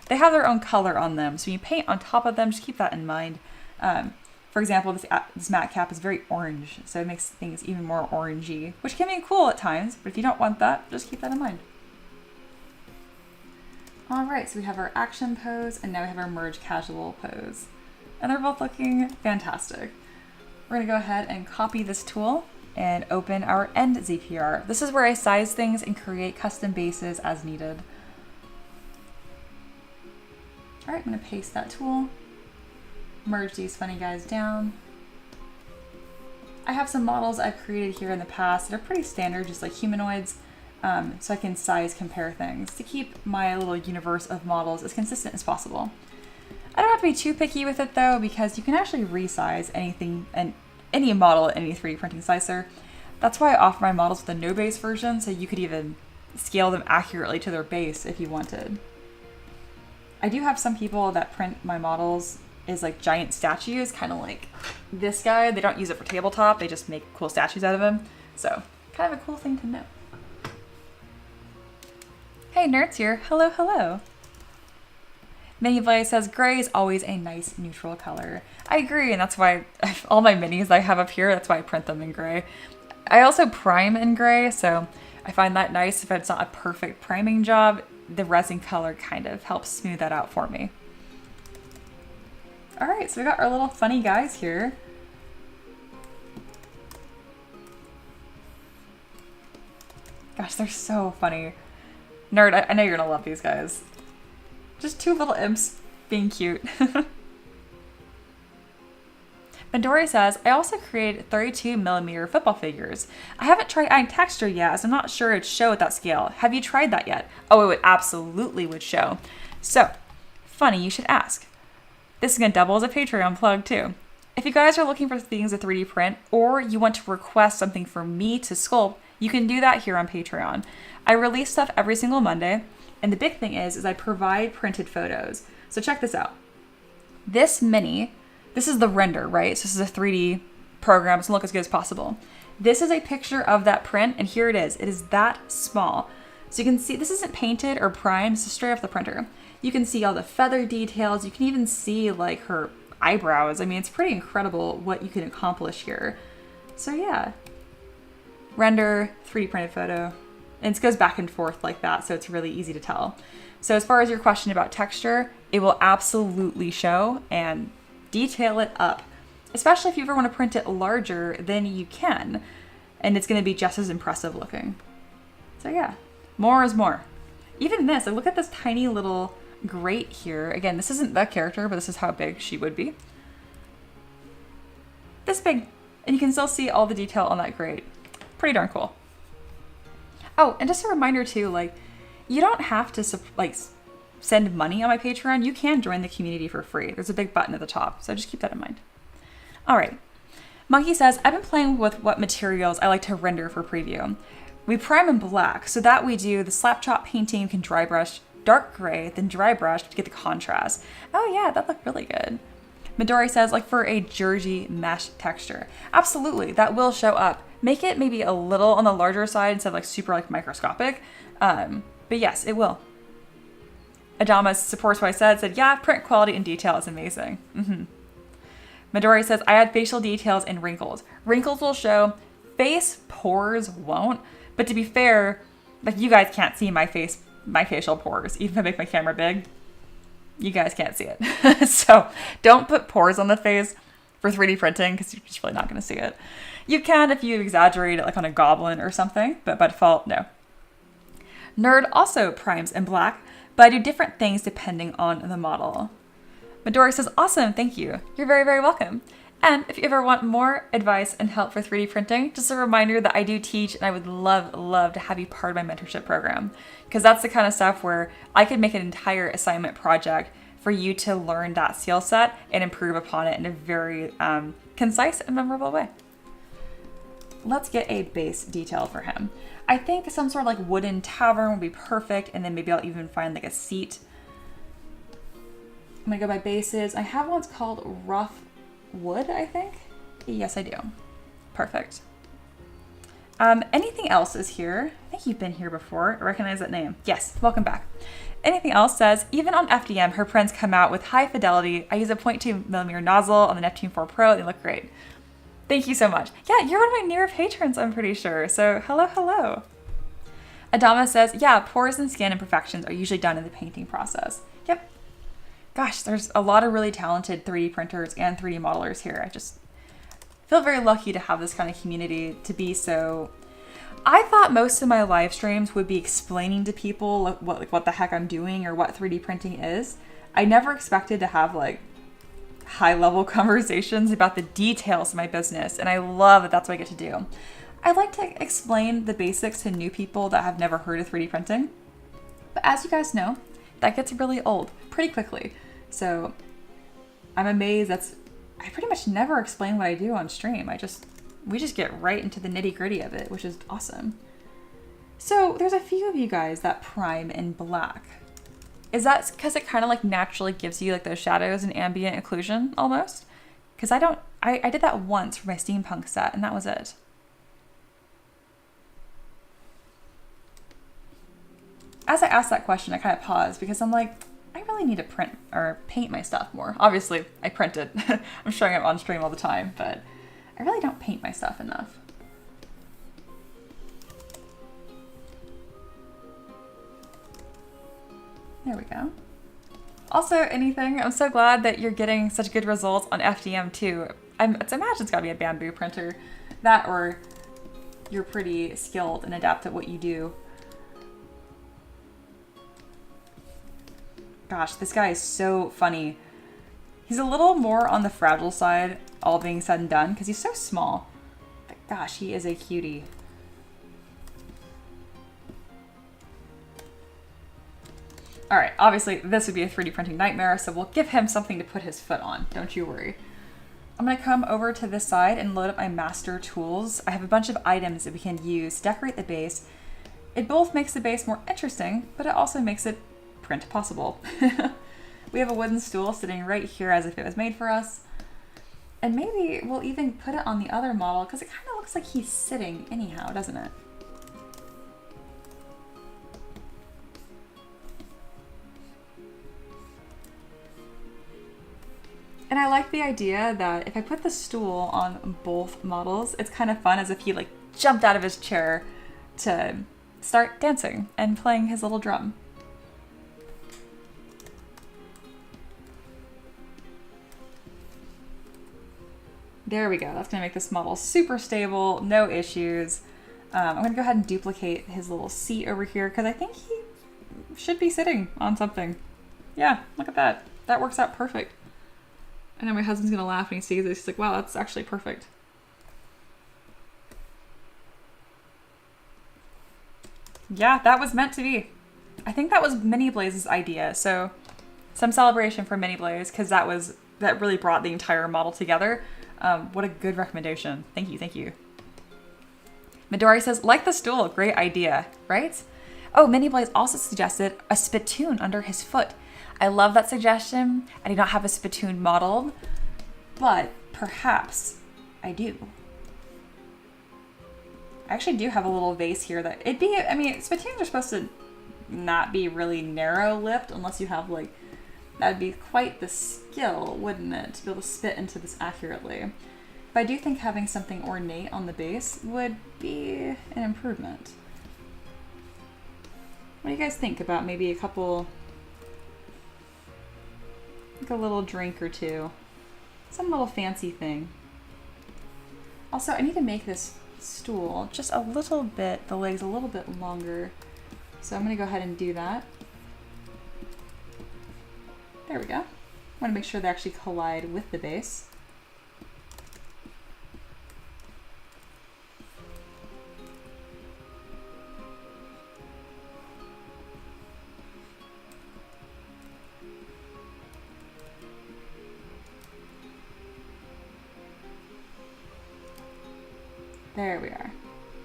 they have their own color on them. So when you paint on top of them, just keep that in mind. For example, this matte cap is very orange, so it makes things even more orangey, which can be cool at times, but if you don't want that, just keep that in mind. All right, so we have our action pose, and now we have our merge casual pose. And they're both looking fantastic. We're gonna go ahead and copy this tool and open our end ZPR. This is where I size things and create custom bases as needed. All right, I'm gonna paste that tool, merge these funny guys down. I have some models I've created here in the past that are pretty standard, just like humanoids, so I can size compare things to keep my little universe of models as consistent as possible. I don't have to be too picky with it though, because you can actually resize anything and any model in any 3D printing slicer. That's why I offer my models with a no base version, so you could even scale them accurately to their base if you wanted. I do have some people that print my models as like giant statues, kind of like this guy. They don't use it for tabletop, they just make cool statues out of him. So kind of a cool thing to know. Hey, Nerds here. Hello, hello. Minivlay says gray is always a nice neutral color. I agree, and that's why all my minis I have up here, that's why I print them in gray. I also prime in gray, so I find that nice. If it's not a perfect priming job, the resin color kind of helps smooth that out for me. All right, so we got our little funny guys here. Gosh, they're so funny. Nerd, I know you're gonna love these guys. Just 2 little imps being cute. Midori says, I also created 32mm football figures. I haven't tried adding texture yet, as I'm not sure it'd show at that scale. Have you tried that yet? Oh, it would absolutely show. So, funny you should ask. This is gonna double as a Patreon plug too. If you guys are looking for things to 3D print, or you want to request something for me to sculpt, you can do that here on Patreon. I release stuff every single Monday. And the big thing is I provide printed photos. So check this out. This mini, this is the render, right? So this is a 3D program. It's gonna look as good as possible. This is a picture of that print, and here it is. It is that small. So you can see, this isn't painted or primed, this is straight off the printer. You can see all the feather details. You can even see like her eyebrows. I mean, it's pretty incredible what you can accomplish here. So yeah, render, 3D printed photo. And it goes back and forth like that, so it's really easy to tell. So as far as your question about texture, it will absolutely show and detail it up. Especially if you ever want to print it larger, then you can. and it's going to be just as impressive looking. So yeah, more is more. Even this, like, look at this tiny little grate here. Again, this isn't the character, but this is how big she would be. This big. And you can still see all the detail on that grate. Pretty darn cool. Oh, and just a reminder too, like, you don't have to send money on my Patreon. You can join the community for free. There's a big button at the top, so just keep that in mind. All right. Monkey says, I've been playing with what materials I like to render for preview. We prime in black, so that we do the slap chop painting, you can dry brush dark gray, then dry brush to get the contrast. Oh yeah, that looked really good. Midori says, like for a jersey mesh texture. Absolutely, that will show up. Make it maybe a little on the larger side instead of like super like microscopic. But yes, it will. Adama supports what I said, yeah, print quality and detail is amazing. Midori says, I add facial details and wrinkles. Wrinkles will show, face pores won't. But to be fair, like you guys can't see my facial pores. Even if I make my camera big, you guys can't see it. So don't put pores on the face for 3D printing because you're just really not going to see it. You can if you exaggerate it like on a goblin or something, but by default, no. Nerd also primes in black, but I do different things depending on the model. Midori says, awesome, thank you. You're very, very welcome. And if you ever want more advice and help for 3D printing, just a reminder that I do teach and I would love to have you part of my mentorship program. Because that's the kind of stuff where I could make an entire assignment project for you to learn that skill set and improve upon it in a very concise and memorable way. Let's get a base detail for him. I think some sort of like wooden tavern would be perfect, and then maybe I'll even find like a seat. I'm gonna go by bases. I have ones called rough wood, I think. Yes, I do. Perfect. Anything else is here? I think you've been here before. I recognize that name. Yes, welcome back. Anything else says, even on FDM, her prints come out with high fidelity. I use a 0.2mm nozzle on the Neptune 4 Pro. They look great. Thank you so much. Yeah, you're one of my newer patrons, I'm pretty sure. So hello. Adama says, yeah, pores and skin imperfections are usually done in the painting process. Yep. Gosh, there's a lot of really talented 3D printers and 3D modelers here. I just feel very lucky to have this kind of community to be so... I thought most of my live streams would be explaining to people what the heck I'm doing or what 3D printing is. I never expected to have like high-level conversations about the details of my business, and I love that that's what I get to do. I like to explain the basics to new people that have never heard of 3D printing, but as you guys know, that gets really old pretty quickly. So I'm amazed I pretty much never explain what I do on stream. We just get right into the nitty-gritty of it, which is awesome. So there's a few of you guys that prime in black. Is that because it kind of like naturally gives you like those shadows and ambient occlusion almost? Because I did that once for my steampunk set and that was it. As I asked that question, I kind of paused because I'm like, I really need to print or paint my stuff more. Obviously, I print it. I'm showing it on stream all the time, but I really don't paint my stuff enough. There we go. Also, anything, I'm so glad that you're getting such good results on FDM too. I imagine it's gotta be a bamboo printer. That or you're pretty skilled and adept at what you do. Gosh, this guy is so funny. He's a little more on the fragile side, all being said and done, because he's so small. But gosh, he is a cutie. All right, obviously this would be a 3D printing nightmare, so we'll give him something to put his foot on, don't you worry. I'm gonna come over to this side and load up my master tools. I have a bunch of items that we can use to decorate the base. It both makes the base more interesting, but it also makes it print possible. We have a wooden stool sitting right here as if it was made for us. And maybe we'll even put it on the other model because it kind of looks like he's sitting anyhow, doesn't it? And I like the idea that if I put the stool on both models, it's kind of fun as if he like jumped out of his chair to start dancing and playing his little drum. There we go. That's going to make this model super stable, no issues. I'm going to go ahead and duplicate his little seat over here because I think he should be sitting on something. Yeah, look at that. That works out perfect. I know my husband's going to laugh when he sees this. He's like, wow, that's actually perfect. Yeah, that was meant to be. I think that was Mini Blaze's idea. So some celebration for Mini Blaze because that really brought the entire model together. What a good recommendation. Thank you, thank you. Midori says, like the stool, great idea, right? Oh, Mini Blaze also suggested a spittoon under his foot. I love that suggestion. I do not have a spittoon modeled, but perhaps I do. I actually do have a little vase here that I mean, spittoons are supposed to not be really narrow lipped unless you have like, that'd be quite the skill, wouldn't it, to be able to spit into this accurately. But I do think having something ornate on the base would be an improvement. What do you guys think about maybe a couple, like a little drink or two? Some little fancy thing. Also, I need to make this stool just a little bit, the legs a little bit longer. So I'm gonna go ahead and do that. There we go. I want to make sure they actually collide with the base. There we are.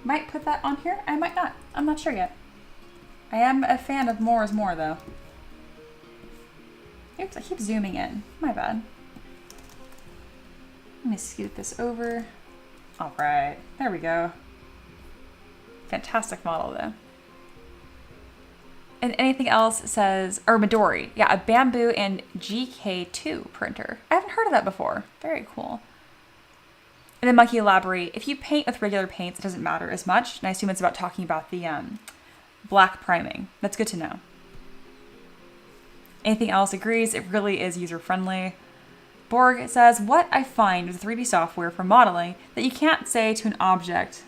Might put that on here. I might not. I'm not sure yet. I am a fan of more is more though. Oops, I keep zooming in. My bad. Let me scoot this over. All right, there we go. Fantastic model though. And anything else says, or Midori. Yeah, a bamboo and GK2 printer. I haven't heard of that before. Very cool. And then Monkey elaborate, if you paint with regular paints, it doesn't matter as much. And I assume it's about talking about the black priming. That's good to know. Anything else agrees, it really is user-friendly. Borg says, what I find with 3D software for modeling that you can't say to an object,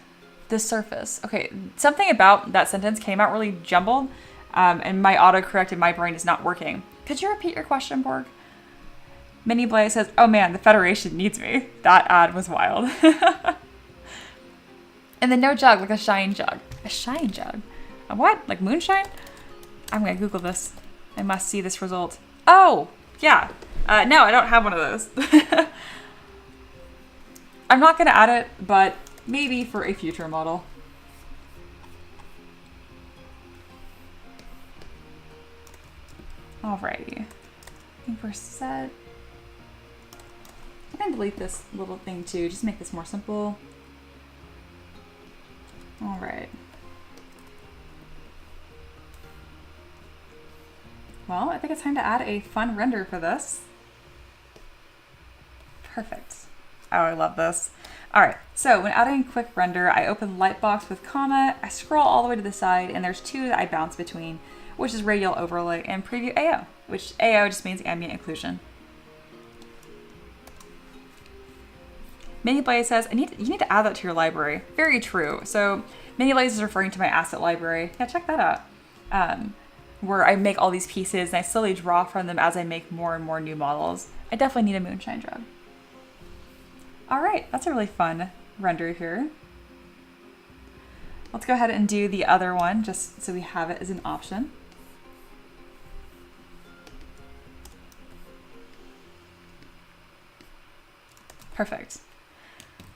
this surface. Okay, something about that sentence came out really jumbled, and my autocorrect in my brain is not working. Could you repeat your question, Borg? Mini Blaze says, oh man, the Federation needs me. That ad was wild. And then no jug, like a shine jug. A shine jug? A what? Like moonshine? I'm gonna Google this. I must see this result. Oh, yeah. No, I don't have one of those. I'm not gonna add it, but maybe for a future model. Alrighty. I think we're set. I'm gonna delete this little thing too, just make this more simple. All right. Well, I think it's time to add a fun render for this. Perfect. Oh, I love this. All right, so when adding quick render, I open Lightbox with comma, I scroll all the way to the side, and there's two that I bounce between, which is radial overlay and preview AO, which AO just means ambient occlusion. Mini Blaze says, you need to add that to your library. Very true. So Mini Blaze is referring to my asset library. Yeah, check that out. Where I make all these pieces and I slowly draw from them as I make more and more new models. I definitely need a moonshine drug. All right, that's a really fun render here. Let's go ahead and do the other one just so we have it as an option. Perfect.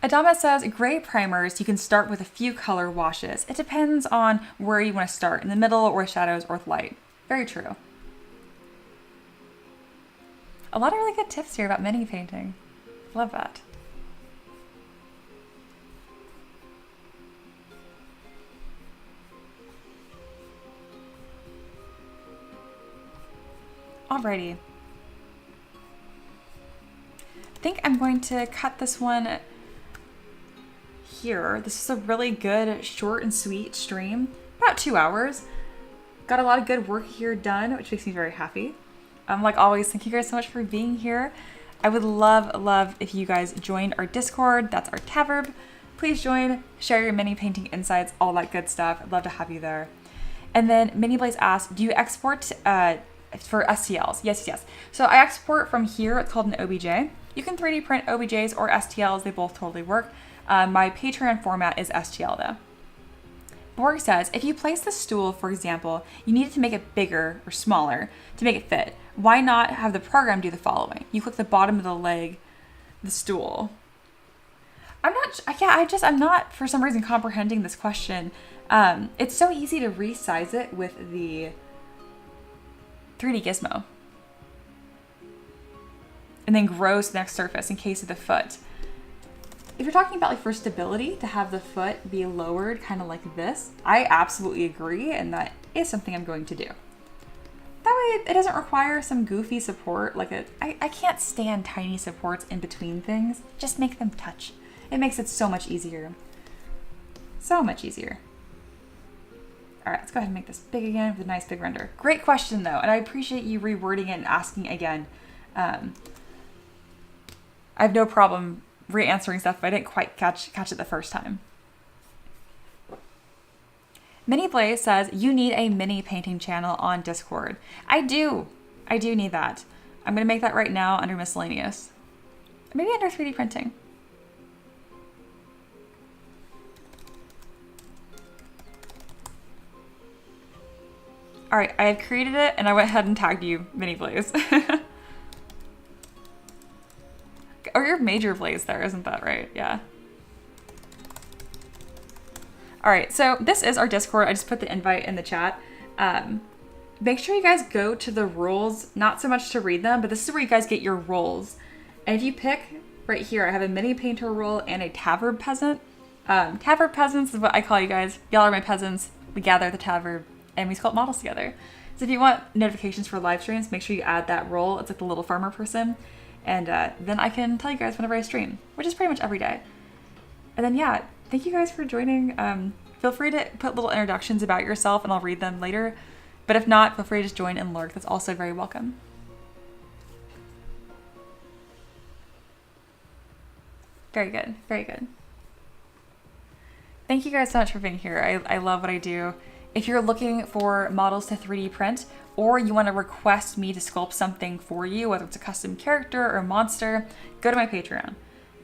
Adama says, gray primers, you can start with a few color washes. It depends on where you want to start, in the middle or shadows or with light. Very true. A lot of really good tips here about mini painting. Love that. Alrighty. I think I'm going to cut this one here. This is a really good short and sweet stream, about 2 hours. Got a lot of good work here done, which makes me very happy. Like always, thank you guys so much for being here. I would love if you guys joined our Discord. That's our Taverb. Please join, share your mini painting insights, all that good stuff. I'd love to have you there. And then Mini Blaze asked, do you export for STLs? Yes. So I export from here. It's called an OBJ. You can 3D print OBJs or STLs. They both totally work. My Patreon format is STL though. Borg says, if you place the stool, for example, you needed to make it bigger or smaller to make it fit. Why not have the program do the following? You click the bottom of the leg, the stool. I'm not for some reason comprehending this question. It's so easy to resize it with the 3D gizmo. And then grows the next surface in case of the foot. If you're talking about like for stability, to have the foot be lowered kind of like this, I absolutely agree, and that is something I'm going to do. That way it doesn't require some goofy support. I can't stand tiny supports in between things. Just make them touch. It makes it so much easier. So much easier. All right, let's go ahead and make this big again with a nice big render. Great question though, and I appreciate you rewording it and asking again. I have no problem re-answering stuff if I didn't quite catch it the first time. Mini Blaze says, you need a mini painting channel on Discord. I do need that. I'm gonna make that right now under miscellaneous. Maybe under 3D printing. All right, I have created it and I went ahead and tagged you, Mini Blaze. Or your Major Blaze there, isn't that right? Yeah. All right, so this is our Discord. I just put the invite in the chat. Make sure you guys go to the rules, not so much to read them, but this is where you guys get your roles. And if you pick right here, I have a mini painter role and a Taverb peasant. Taverb peasants is what I call you guys. Y'all are my peasants. We gather at the Taverb and we sculpt models together. So if you want notifications for live streams, make sure you add that role. It's like the little farmer person. And then I can tell you guys whenever I stream, which is pretty much every day. And then, yeah, thank you guys for joining. Feel free to put little introductions about yourself and I'll read them later. But if not, feel free to just join and lurk. That's also very welcome. Very good. Very good. Thank you guys so much for being here. I love what I do. If you're looking for models to 3D print, or you want to request me to sculpt something for you, whether it's a custom character or monster, go to my Patreon.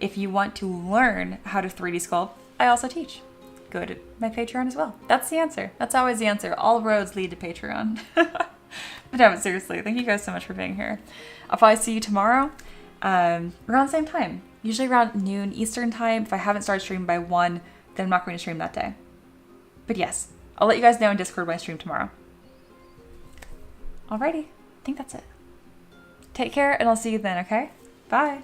If you want to learn how to 3D sculpt, I also teach. Go to my Patreon as well. That's the answer. That's always the answer. All roads lead to Patreon. But no, seriously, thank you guys so much for being here. I'll probably see you tomorrow around the same time. Usually around noon Eastern time. If I haven't started streaming by 1, then I'm not going to stream that day. But yes, I'll let you guys know in Discord when I stream tomorrow. Alrighty, I think that's it. Take care and I'll see you then, okay? Bye.